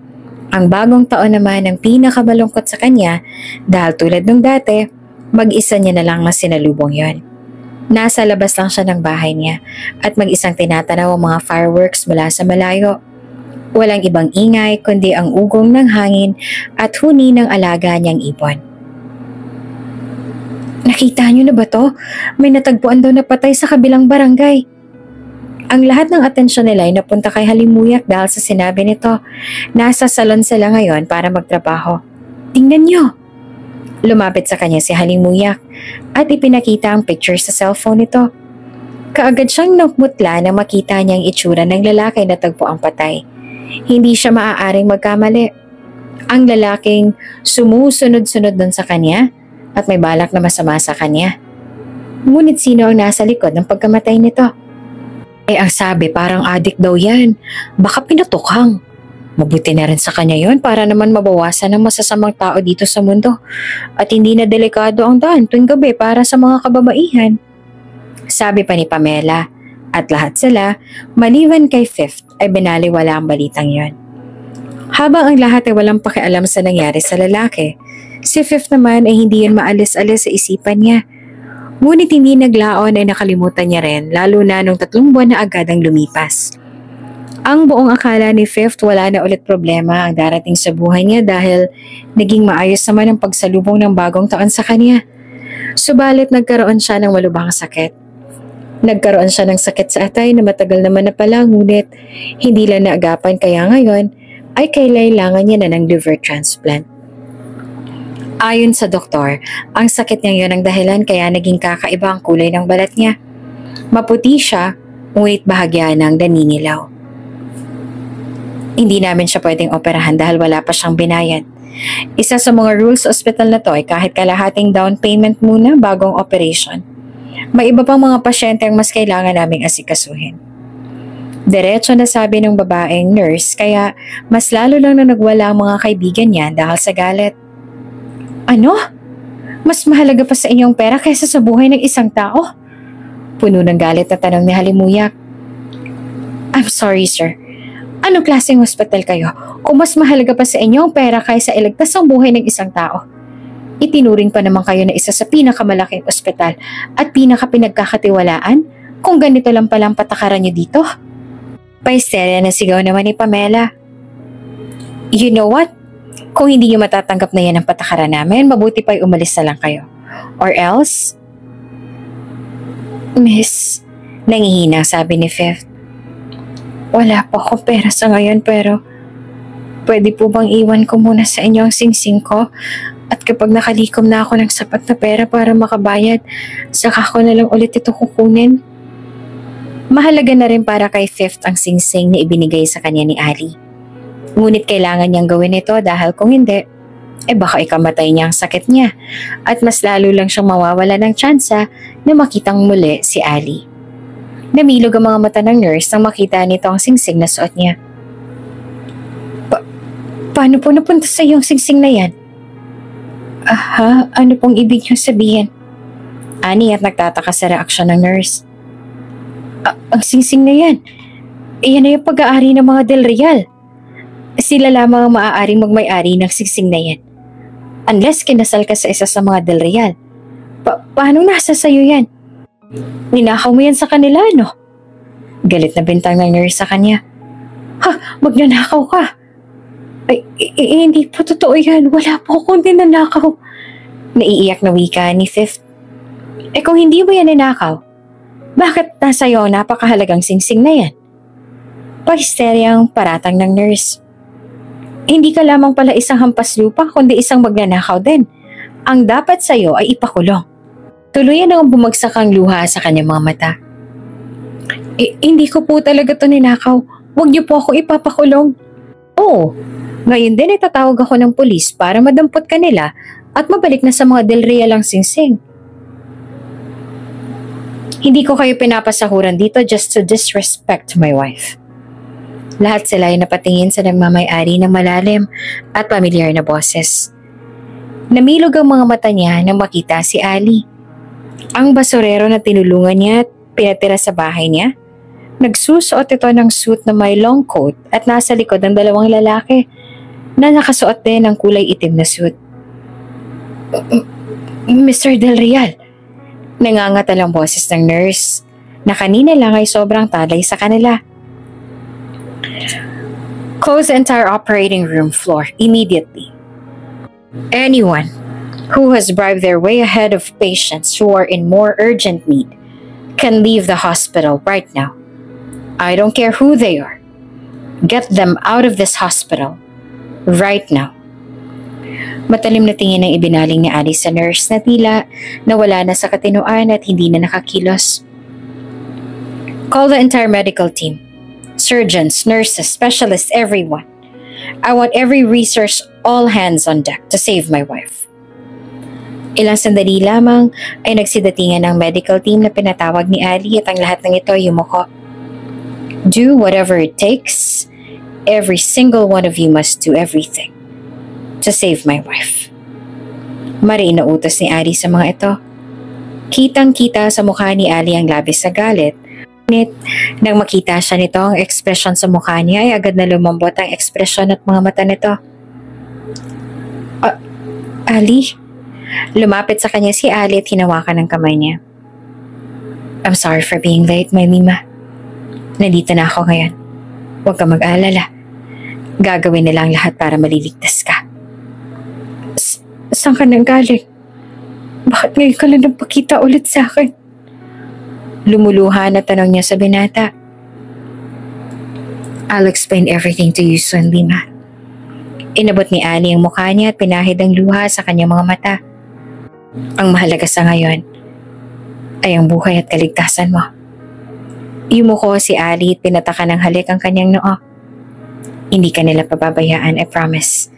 S1: ang bagong taon naman ang pinakamalungkot sa kanya dahil tulad nung dati, mag-isa niya na lang na sinalubong yon. Nasa labas lang siya ng bahay niya at mag-isang tinatanaw ang mga fireworks mula sa malayo. Walang ibang ingay kundi ang ugong ng hangin at huni ng alaga niyang ibon. Nakita niyo na ba to? May natagpuan daw na patay sa kabilang barangay. Ang lahat ng atensyon nila ay napunta kay Halimuyak dahil sa sinabi nito. Nasa salon sila ngayon para magtrabaho. Tingnan niyo! Lumapit sa kanya si Halimuyak at ipinakita ang picture sa cellphone nito. Kaagad siyang namutla nang makita niya ang itsura ng lalaki na tagpo ang patay. Hindi siya maaaring magkamali. Ang lalaking sumusunod-sunod doon sa kanya at may balak na masama sa kanya. Ngunit sino ang nasa likod ng pagkamatay nito? Ang sabi parang adik daw yan. Baka pinutukhang. Mabuti na rin sa kanya yon para naman mabawasan ang masasamang tao dito sa mundo at hindi na delikado ang daan tuwing gabi para sa mga kababaihan. Sabi pa ni Pamela at lahat sila, maliban kay Fifth ay binaliwala ang balitang yon. Habang ang lahat ay walang pakialam sa nangyari sa lalaki, si Fifth naman ay hindi yun maalis-alis sa isipan niya. Ngunit hindi naglaon ay nakalimutan niya rin, lalo na nung 3 buwan na agad ang lumipas. Ang buong akala ni Fifth wala na ulit problema ang darating sa buhay niya dahil naging maayos naman ang pagsalubong ng bagong taon sa kanya. Subalit nagkaroon siya ng malubhang sakit. Nagkaroon siya ng sakit sa atay na matagal naman na pala ngunit hindi lang naagapan kaya ngayon ay kailangan niya na ng liver transplant. Ayon sa doktor, ang sakit niya yun ang dahilan kaya naging kakaiba ang kulay ng balat niya. Maputi siya, ngunit bahagya ng naninilaw. Hindi namin siya pwedeng operahan dahil wala pa siyang binayad. Isa sa mga rules sa ospital na to ay kahit kalahating down payment muna bagong operation. May iba pang mga pasyente ang mas kailangan naming asikasuhin. Diretso na sabi ng babaeng nurse kaya mas lalo lang na nagwala ang mga kaibigan niya dahil sa galit. Ano? Mas mahalaga pa sa inyong pera kaysa sa buhay ng isang tao? Puno ng galit na tanong ni Halimuyak. I'm sorry, sir. Anong klaseng hospital kayo kung mas mahalaga pa sa inyo ang pera kaysa iligtas ang buhay ng isang tao? Itinuring pa naman kayo na isa sa pinakamalaking ospital at pinakapinagkakatiwalaan kung ganito lang palang patakaran niyo dito? Paisterya na sigaw naman ni Pamela. You know what? Kung hindi niyo matatanggap na yan ang patakaran namin, mabuti pa'y umalis na lang kayo. Or else... Miss, nangihina sabi ni Fifth. Wala po akong pera sa ngayon pero pwede po bang iwan ko muna sa inyo ang singsing ko at kapag nakalikom na ako ng sapat na pera para makabayad, saka ko na lang ulit ito kukunin? Mahalaga na rin para kay Fifth ang singsing na ibinigay sa kanya ni Ali. Ngunit kailangan niyang gawin ito dahil kung hindi, baka ikamatay niya ang sakit niya at mas lalo lang siyang mawawala ng tsansa na makitang muli si Ali. Namilog ang mga mata ng nurse nang makita nito ang singsing na suot niya. Paano po napunta sa iyong singsing na yan? Aha, ano pong ibig niyong sabihin? Ani at nagtataka sa reaksyon ng nurse. Ang singsing na yan, iyan na yung pag-aari ng mga Del Real. Sila lamang ang maaaring magmay-ari ng singsing na yan. Unless kinasal ka sa isa sa mga Del Real. Paano nasa sayo yan? Ninakaw mo yan sa kanila, no? Galit na bintang ng nurse sa kanya. Ha, magnanakaw ka. Hindi po totoo yan. Wala po akong ninanakaw. Naiiyak na wika ni Fifth. Kung hindi mo yan ninakaw, bakit nasa iyo napakahalagang singsing na yan? Pahisteryang paratang ng nurse. Hindi ka lamang pala isang hampas lupa, kundi isang magnanakaw din. Ang dapat sa iyo ay ipakulong. Tuluyan ang bumagsak ang luha sa kanyang mga mata. Hindi ko po talaga ito ninakaw. Huwag niyo po ako ipapakulong. Oo, ngayon din itatawag ako ng pulis para madampot ka nila at mabalik na sa mga Del Real ang singsing. Hindi ko kayo pinapasahuran dito just to disrespect my wife. Lahat sila ay napatingin sa nagmamay-ari ng malalim at pamilyar na boses. Namilog ang mga mata niya nang makita si Ali. Ang basurero na tinulungan niya at pinatira sa bahay niya, nagsusuot ito ng suit na may long coat at nasa likod ng 2 lalaki na nakasuot din ng kulay itim na suit. Mr. Del Real, nangangatalang boses ng nurse na kanina lang ay sobrang talay sa kanila. Close the entire operating room floor immediately. Anyone who has bribed their way ahead of patients who are in more urgent need can leave the hospital right now. I don't care who they are. Get them out of this hospital right now. Matalim na tingin ang ibinaling ni Ali sa nurse na tila nawala na sa katinoan at hindi na nakakilos. Call the entire medical team. Surgeons, nurses, specialists, everyone. I want every resource, all hands on deck to save my wife. Ilang sandali lamang ay nagsidatingan ng medical team na pinatawag ni Ali at ang lahat ng ito ay yumuko. Do whatever it takes. Every single one of you must do everything to save my wife. Mariin na utos ni Ali sa mga ito. Kitang-kita sa mukha ni Ali ang labis na galit. Ngunit nang makita siya nito, ang ekspresyon sa mukha niya ay agad na lumambot ang ekspresyon at mga mata nito. Ali? Lumapit sa kanya si Ali at hinawakan ng kamay niya. I'm sorry for being late, my Lima. Nandito na ako ngayon. Huwag ka mag-alala. Gagawin nila ang lahat para maliligtas ka. Saan ka nang galing? Bakit ngayon ka lang nagpakita ulit sa akin? Lumuluha na tanong niya sa binata. I'll explain everything to you soon, Lima. Inabot ni Ali ang mukha niya at pinahid ang luha sa kanyang mga mata. Ang mahalaga sa ngayon ay ang buhay at kaligtasan mo. Yumuko si Ali at pinataka ng halik ang kanyang noo. Hindi ka nila pababayaan, I promise.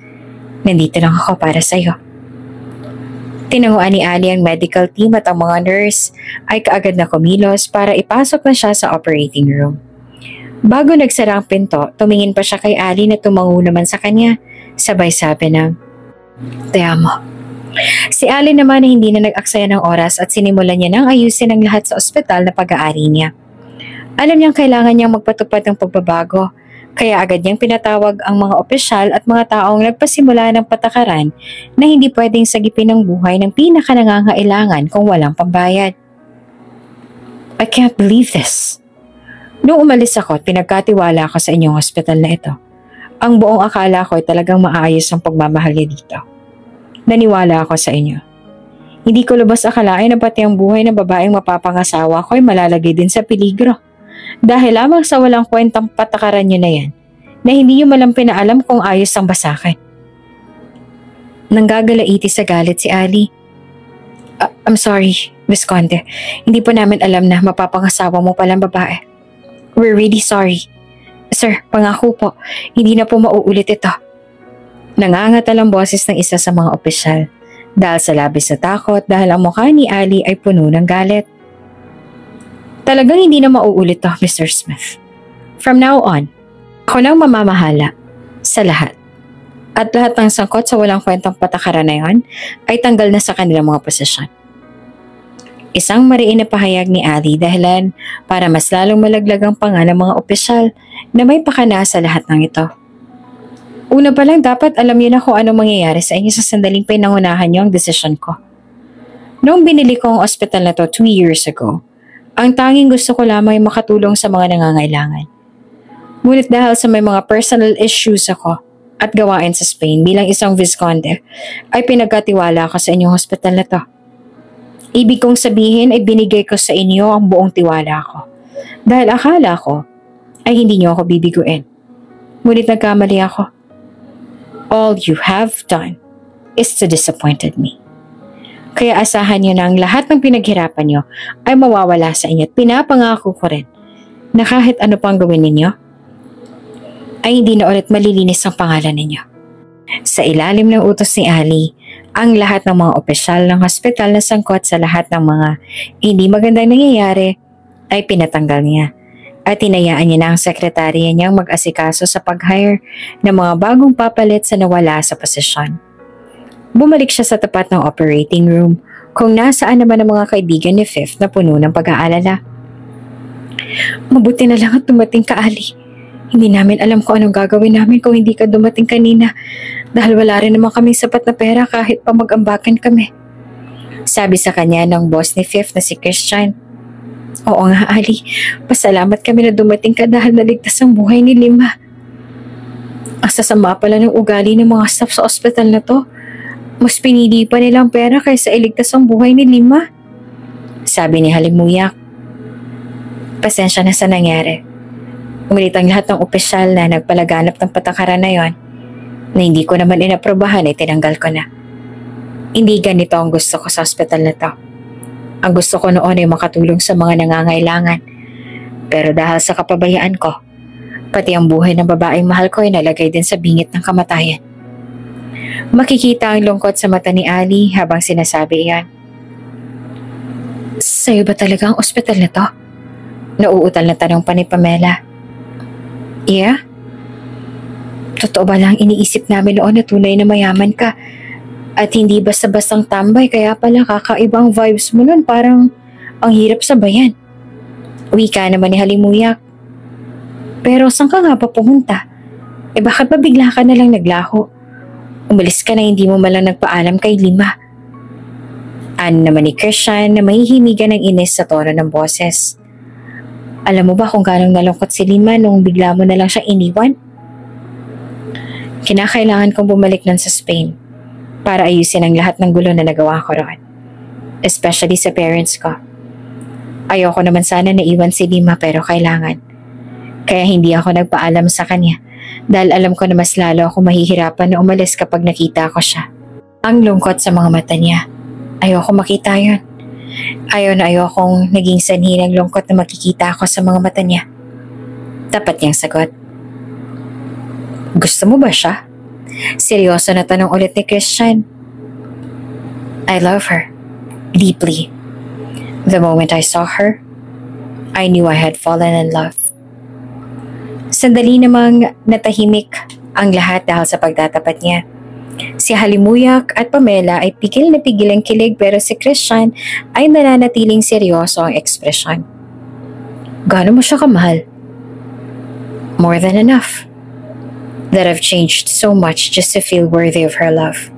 S1: Nandito lang ako para sa'yo. Tinanguan ni Ali ang medical team at ang mga nurse ay kaagad na kumilos para ipasok na siya sa operating room. Bago nagsara ang pinto, tumingin pa siya kay Ali na tumango naman sa kanya, sabay sabi ng, "Te amo." Si Ali naman ay hindi na nag-aksaya ng oras at sinimulan niya nang ayusin ang lahat sa ospital na pag-aari niya. Alam niyang kailangan niyang magpatupad ng pagbabago, kaya agad niyang pinatawag ang mga opisyal at mga taong nagpasimula ng patakaran na hindi pwedeng sagipin ang buhay ng pinakanangangailangan kung walang pambayad. I can't believe this. Noong umalis ako at pinagkatiwala ako sa inyong ospital na ito, ang buong akala ko ay talagang maayos ang pagmamahal niya dito. Naniwala ako sa inyo. Hindi ko lubos akalain na pati ang buhay ng babaeng mapapangasawa ko ay malalagay din sa peligro. Dahil lamang sa walang kwentang patakaran niyo na yan, na hindi niyo malang pinaalam kung ayos ang basakin. Nanggagalaiti sa galit si Ali. I'm sorry, Miss Conde. Hindi po namin alam na mapapangasawa mo palang babae. We're really sorry. Sir, pangako po, hindi na po mauulit ito. Nangangatal ang boses ng isa sa mga opisyal dahil sa labis na takot dahil ang mukha ni Ali ay puno ng galit. Talagang hindi na mauulit to, Mr. Smith. From now on, ako nang mamamahala sa lahat. At lahat ng sangkot sa walang kwentang patakaran na yon ay tanggal na sa kanilang mga posisyon. Isang mariin na pahayag ni Ali dahilan para mas lalong malaglag ang panga ng mga opisyal na may pakana sa lahat ng ito. Una pa lang dapat alam niyo na kung anong mangyayari sa inyo sa sandaling pinangunahan niyo ang desisyon ko. Noong binili ko ang ospital na to 2 years ago, ang tanging gusto ko lamang ay makatulong sa mga nangangailangan. Ngunit dahil sa may mga personal issues ako at gawain sa Spain bilang isang Visconde, ay pinagkatiwala ako sa inyong hospital na to. Ibig kong sabihin ay binigay ko sa inyo ang buong tiwala ko. Dahil akala ko ay hindi niyo ako bibiguin. Ngunit nagkamali ako. All you have done is to disappointed me. Kaya asahan niyo na ang lahat ng pinaghirapan niyo ay mawawala sa inyo at pinapangako ko rin na kahit ano pang gawin ninyo, ay hindi na ulit malilinis ang pangalan ninyo. Sa ilalim ng utos ni Ali, ang lahat ng mga opisyal ng hospital na sangkot sa lahat ng mga hindi magandang nangyayari ay pinatanggal niya at tinayaan niya na ang sekretarya niyang mag-asikaso sa pag-hire ng mga bagong papalit sa nawala sa posisyon. Bumalik siya sa tapat ng operating room kung nasaan naman ang mga kaibigan ni Fifth na puno ng pag-aalala. Mabuti na lang at dumating ka, Ali. Hindi namin alam kung anong gagawin namin kung hindi ka dumating kanina dahil wala rin naman kaming sapat na pera kahit pa mag-ambakan kami. Sabi sa kanya ng boss ni Fifth na si Christian. Oo nga, Ali. Pasalamat kami na dumating ka dahil naligtas ang buhay ni Lima. Ang sasama pala ng ugali ng mga staff sa ospital na to. Mas pinili pa nilang pera kaysa iligtas ang buhay ni Lima. Sabi ni Halimuyak. Pasensya na sa nangyari. Ngunit ang lahat ng opisyal na nagpalaganap ng patakaran na yon, na hindi ko naman inaprobahan ay tinanggal ko na. Hindi ganito ang gusto ko sa ospital na to. Ang gusto ko noon ay makatulong sa mga nangangailangan. Pero dahil sa kapabayaan ko, pati ang buhay ng babaeng mahal ko ay nalagay din sa bingit ng kamatayan. Makikita ang lungkot sa mata ni Ali habang sinasabi iyan. Sa'yo ba talaga ang ospital na to? Nauutal na tanong pa ni Pamela. Yeah? Totoo ba lang iniisip namin noon na tunay na mayaman ka at hindi basta-bastang tambay kaya pala kakaibang vibes mo nun parang ang hirap sabayan. Wika naman ni Halimuyak. Pero saan ka nga pa pumunta? Bakit ba bigla ka na lang naglaho? Umalis ka na hindi mo malang nagpaalam kay Lima. naman ni Christian na mahihimigan ng inis sa tono ng boses. Alam mo ba kung gano'ng nalungkot si Lima nung bigla mo na lang siyang iniwan? Kinakailangan kong bumalik nun sa Spain para ayusin ang lahat ng gulo na nagawa ko roon. Especially sa parents ko. Ayoko naman sana naiwan si Lima pero kailangan. Kaya hindi ako nagpaalam sa kanya dahil alam ko na mas lalo ako mahihirapan na umalis kapag nakita ko siya. Ang lungkot sa mga mata niya. Ayoko makita yun. Ayaw na ayokong naging sanhi ng lungkot na makikita ako sa mga mata niya. Tapat niyang sagot. Gusto mo ba siya? Seryoso na tanong ulit ni Christian. I love her. Deeply. The moment I saw her, I knew I had fallen in love. Sandali namang natahimik ang lahat dahil sa pagtatapat niya. Si Halimuyak at Pamela ay pigil na pigil ang kilig pero si Christian ay nananatiling seryoso ang ekspresyon. Gaano mo siya kamahal? More than enough. That I've changed so much just to feel worthy of her love.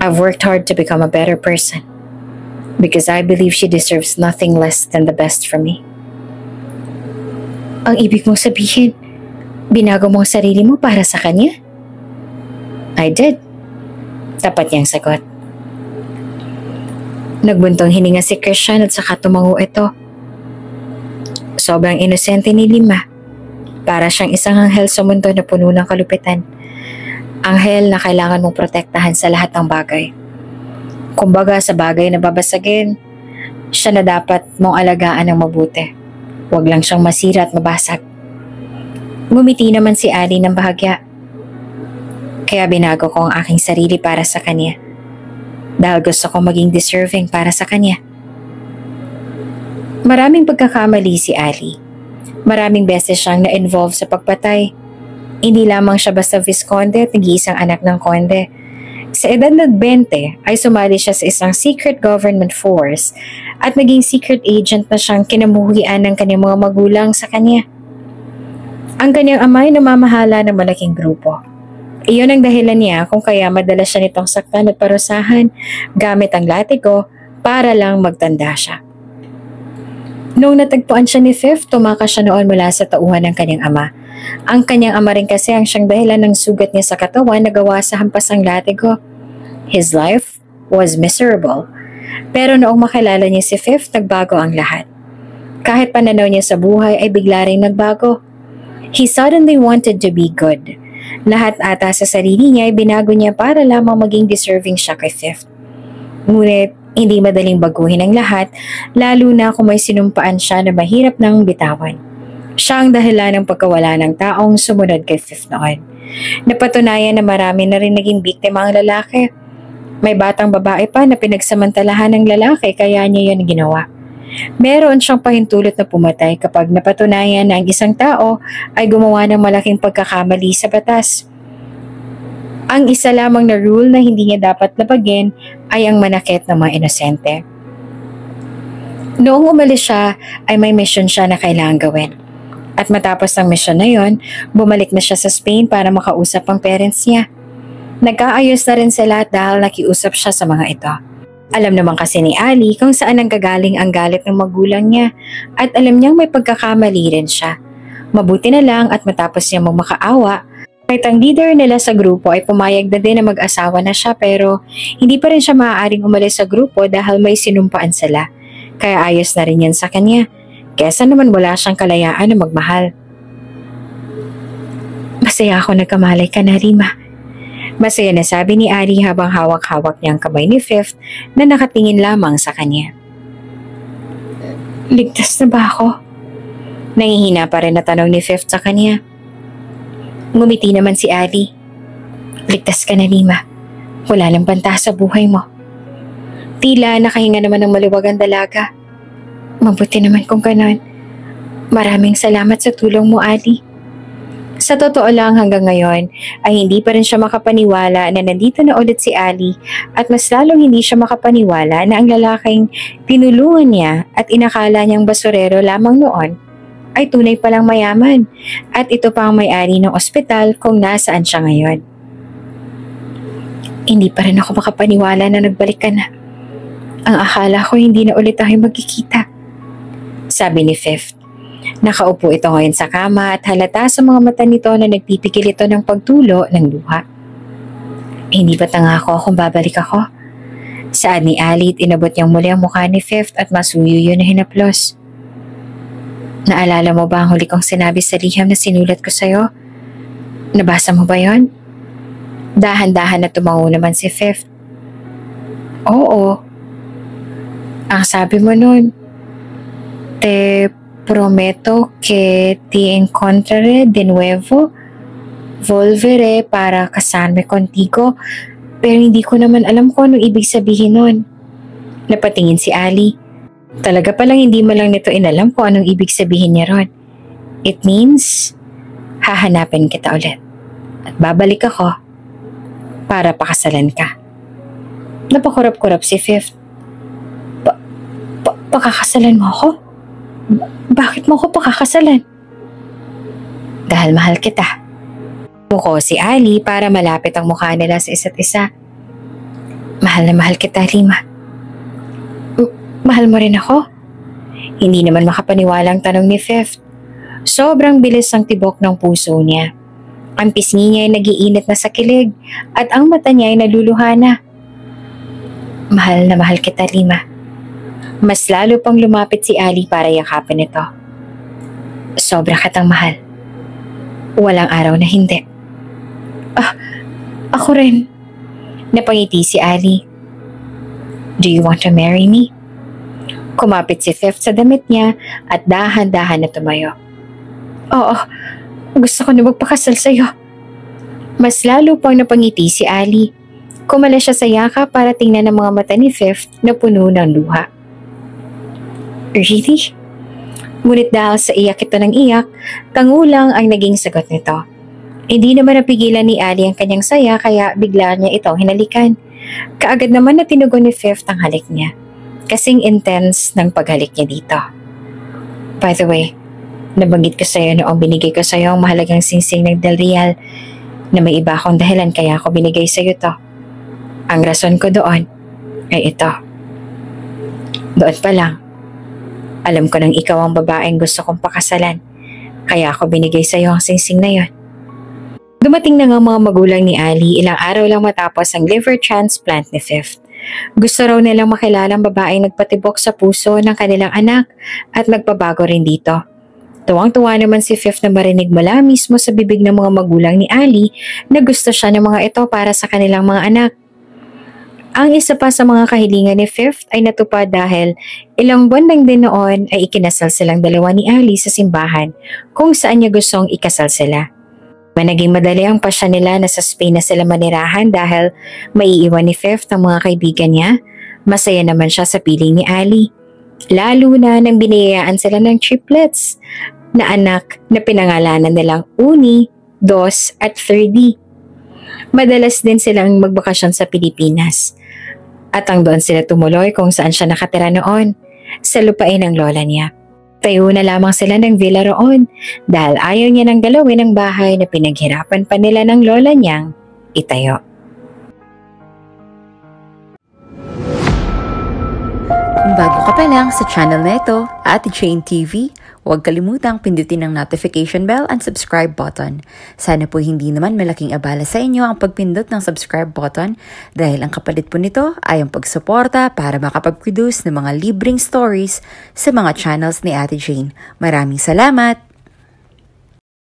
S1: I've worked hard to become a better person because I believe she deserves nothing less than the best from me. Ang ibig mong sabihin, binago mo ang sarili mo para sa kanya? I did. Tapat niyang sagot. Nagbuntong hininga si Christian at saka tumango ito. Sobrang inosente ni Lima. Para siyang isang anghel sa mundo na puno ng kalupitan. Anghel na kailangan mong protektahan sa lahat ng bagay. Kumbaga sa bagay na babasagin, siya na dapat mong alagaan ng mabuti. Huwag lang siyang masira at mabasag. Ngumiti naman si Ali ng bahagya. Kaya binago ko ang aking sarili para sa kanya. Dahil gusto ko maging deserving para sa kanya. Maraming pagkakamali si Ali. Maraming beses siyang na-involve sa pagpatay. Hindi lamang siya basta Visconde at nag-iisang anak ng Conde. Sa edad na 20 ay sumali siya sa isang secret government force at naging secret agent na siyang kinamuhian ng kanyang mga magulang sa kanya. Ang kanyang ama ay namamahala ng malaking grupo. Iyon ang dahilan niya kung kaya madalas siya nitong saktan at parusahan gamit ang latigo para lang magtanda siya. Noong natagpuan siya ni Fifth, tumakas siya noon mula sa tauhan ng kanyang ama. Ang kanyang ama rin kasi ang siyang dahilan ng sugat niya sa katawan na gawa sa hampasang latigo. His life was miserable. Pero noong makilala niya si Fifth, nagbago ang lahat. Kahit pananaw niya sa buhay ay bigla rin nagbago. He suddenly wanted to be good. Lahat ata sa sarili niya ay binago niya para lamang maging deserving siya kay Fifth. Ngunit hindi madaling baguhin ang lahat, lalo na kung may sinumpaan siya na mahirap nang bitawan. Siya ang dahilan ng pagkawala ng taong sumunod kay Fifth noon. Napatunayan na marami na rin naging biktima ang lalaki. May batang babae pa na pinagsamantalahan ng lalaki kaya niya yun ginawa. Meron siyang pahintulot na pumatay kapag napatunayan na ang isang tao ay gumawa ng malaking pagkakamali sa batas. Ang isa lamang na rule na hindi niya dapat labagin ay ang manakit ng mga inosente. Noong umalis siya ay may mission siya na kailangan gawin. At matapos ang mission na yon, bumalik na siya sa Spain para makausap ang parents niya. Nagkaayos na rin sila dahil nakiusap siya sa mga ito. Alam naman kasi ni Ali kung saan nanggagaling ang galit ng magulang niya at alam niyang may pagkakamali rin siya. Mabuti na lang at matapos niya makaawa, kahit ang leader nila sa grupo ay pumayag na din na mag-asawa na siya pero hindi pa rin siya maaaring umalis sa grupo dahil may sinumpaan sila. Kaya ayos na rin yan sa kanya. Kesa naman wala siyang kalayaan na magmahal. Masaya ako nagkamalay ka na, Rima. Masaya na sabi ni Ali habang hawak-hawak niya ang kamay ni Fifth na nakatingin lamang sa kanya. Ligtas na ba ako? Nangihina pa rin na tanong ni Fifth sa kanya. Ngumiti naman si Ali. Ligtas ka na, Lima. Wala nang banta sa buhay mo. Tila nakahinga naman ng maluwag ang dalaga. Mabuti naman kung ganon. Maraming salamat sa tulong mo, Ali. Sa totoo lang hanggang ngayon ay hindi pa rin siya makapaniwala na nandito na ulit si Ali at mas lalong hindi siya makapaniwala na ang lalaking tinulungan niya at inakala niyang basurero lamang noon ay tunay palang mayaman at ito pa ang may-ari ng ospital kung nasaan siya ngayon. Hindi pa rin ako makapaniwala na nagbalik ka na. Ang akala ko hindi na ulit tayo magkikita. Sabi ni Fifth. Nakaupo ito ngayon sa kama at halata sa mga mata nito na nagpipigil ito ng pagtulo ng luha. Hindi ba tangako kung babalik ako? Saad ni Ali at inabot niyang muli ang mukha ni Fifth at masuyuyo na hinaplos. Naalala mo ba ang huli kong sinabi sa liham na sinulat ko sa'yo? Nabasa mo ba yon? Dahan-dahan na tumango naman si Fifth. Oo. Ang sabi mo nun, te prometo que te encontraré de nuevo, volveré para casarme contigo, pero hindi ko naman alam kung anong ibig sabihin nun. Napatingin si Ali. Talaga palang hindi mo lang nito inalam kung anong ibig sabihin niya ron. It means, hahanapin kita ulit. At babalik ako para pakasalan ka. Napakurap-kurap si Fifth. Pakakasalan mo ako? Bakit mo ako pakakasalan? Dahil mahal kita. Muko si Ali para malapit ang mukha nila sa isa't isa. Mahal na mahal kita, Lima. Mahal mo rin ako? Hindi naman makapaniwala ang tanong ni Fifth. Sobrang bilis ang tibok ng puso niya. Ang pisngi niya ay nagiinit na sa kilig at ang mata niya ay naluluha na. Mahal na mahal kita, Lima. Mas lalo pang lumapit si Ali para yakapin ito. Sobra katang mahal. Walang araw na hindi. Ako rin. Napangiti si Ali. Do you want to marry me? Kumapit si Fifth sa damit niya at dahan-dahan na tumayo. Oo, gusto ko na magpakasal sa'yo. Mas lalo pang napangiti si Ali. Kumala siya sa yaka para tingnan ang mga mata ni Fifth na puno ng luha. Really? Ngunit dahil sa iyak ito ng iyak, tangulang ang naging sagot nito. Hindi naman napigilan ni Ali ang kanyang saya kaya bigla niya itong hinalikan. Kaagad naman na tinugon ni Fifth ang halik niya. Kasing intense ng paghalik niya dito. By the way, nabanggit ko sa'yo noong binigay ko sa'yo ang mahalagang singsing ng Del Real na may iba akong dahilan kaya ako binigay sa'yo to. Ang rason ko doon ay ito. Doon pa lang, alam ko nang ikaw ang babaeng gusto kong pakasalan kaya ako binigay sa'yo ang singsing na yon. Dumating na nga mga magulang ni Ali ilang araw lang matapos ang liver transplant ni Fifth. Gusto raw nilang makilala ang babaeng nagpatibok sa puso ng kanilang anak at nagpabago rin dito. Tuwang-tuwa naman si Fifth na marinig mula mismo sa bibig ng mga magulang ni Ali na gusto siya ng mga ito para sa kanilang mga anak. Ang isa pa sa mga kahilingan ni Fifth ay natupad dahil ilang buwan lang din noon ay ikinasal silang dalawa ni Ali sa simbahan kung saan niya gustong ikasal sila. Naging madali ang pasya nila na sa Spain na sila manirahan dahil maiiwan ni Fifth ang mga kaibigan niya. Masaya naman siya sa piling ni Ali. Lalo na nang biniyayaan sila ng triplets na anak na pinangalanan nilang Uni, Dos at 3D. Madalas din silang magbakasyon sa Pilipinas. At ang doon sila tumuloy kung saan siya nakatira noon, sa lupain ng lola niya. Tayo na lamang sila ng villa roon dahil ayaw niya nang galawin ang bahay na pinaghirapan pa nila ng lola niyang itayo.
S2: Kung bago ka pa lang sa channel na ito, Ate Jane TV, huwag kalimutang pindutin ang notification bell and subscribe button. Sana po hindi naman malaking abala sa inyo ang pagpindot ng subscribe button dahil ang kapalit po nito ay ang pagsuporta para makapag-produce ng mga libreng stories sa mga channels ni Ate Jane. Maraming salamat!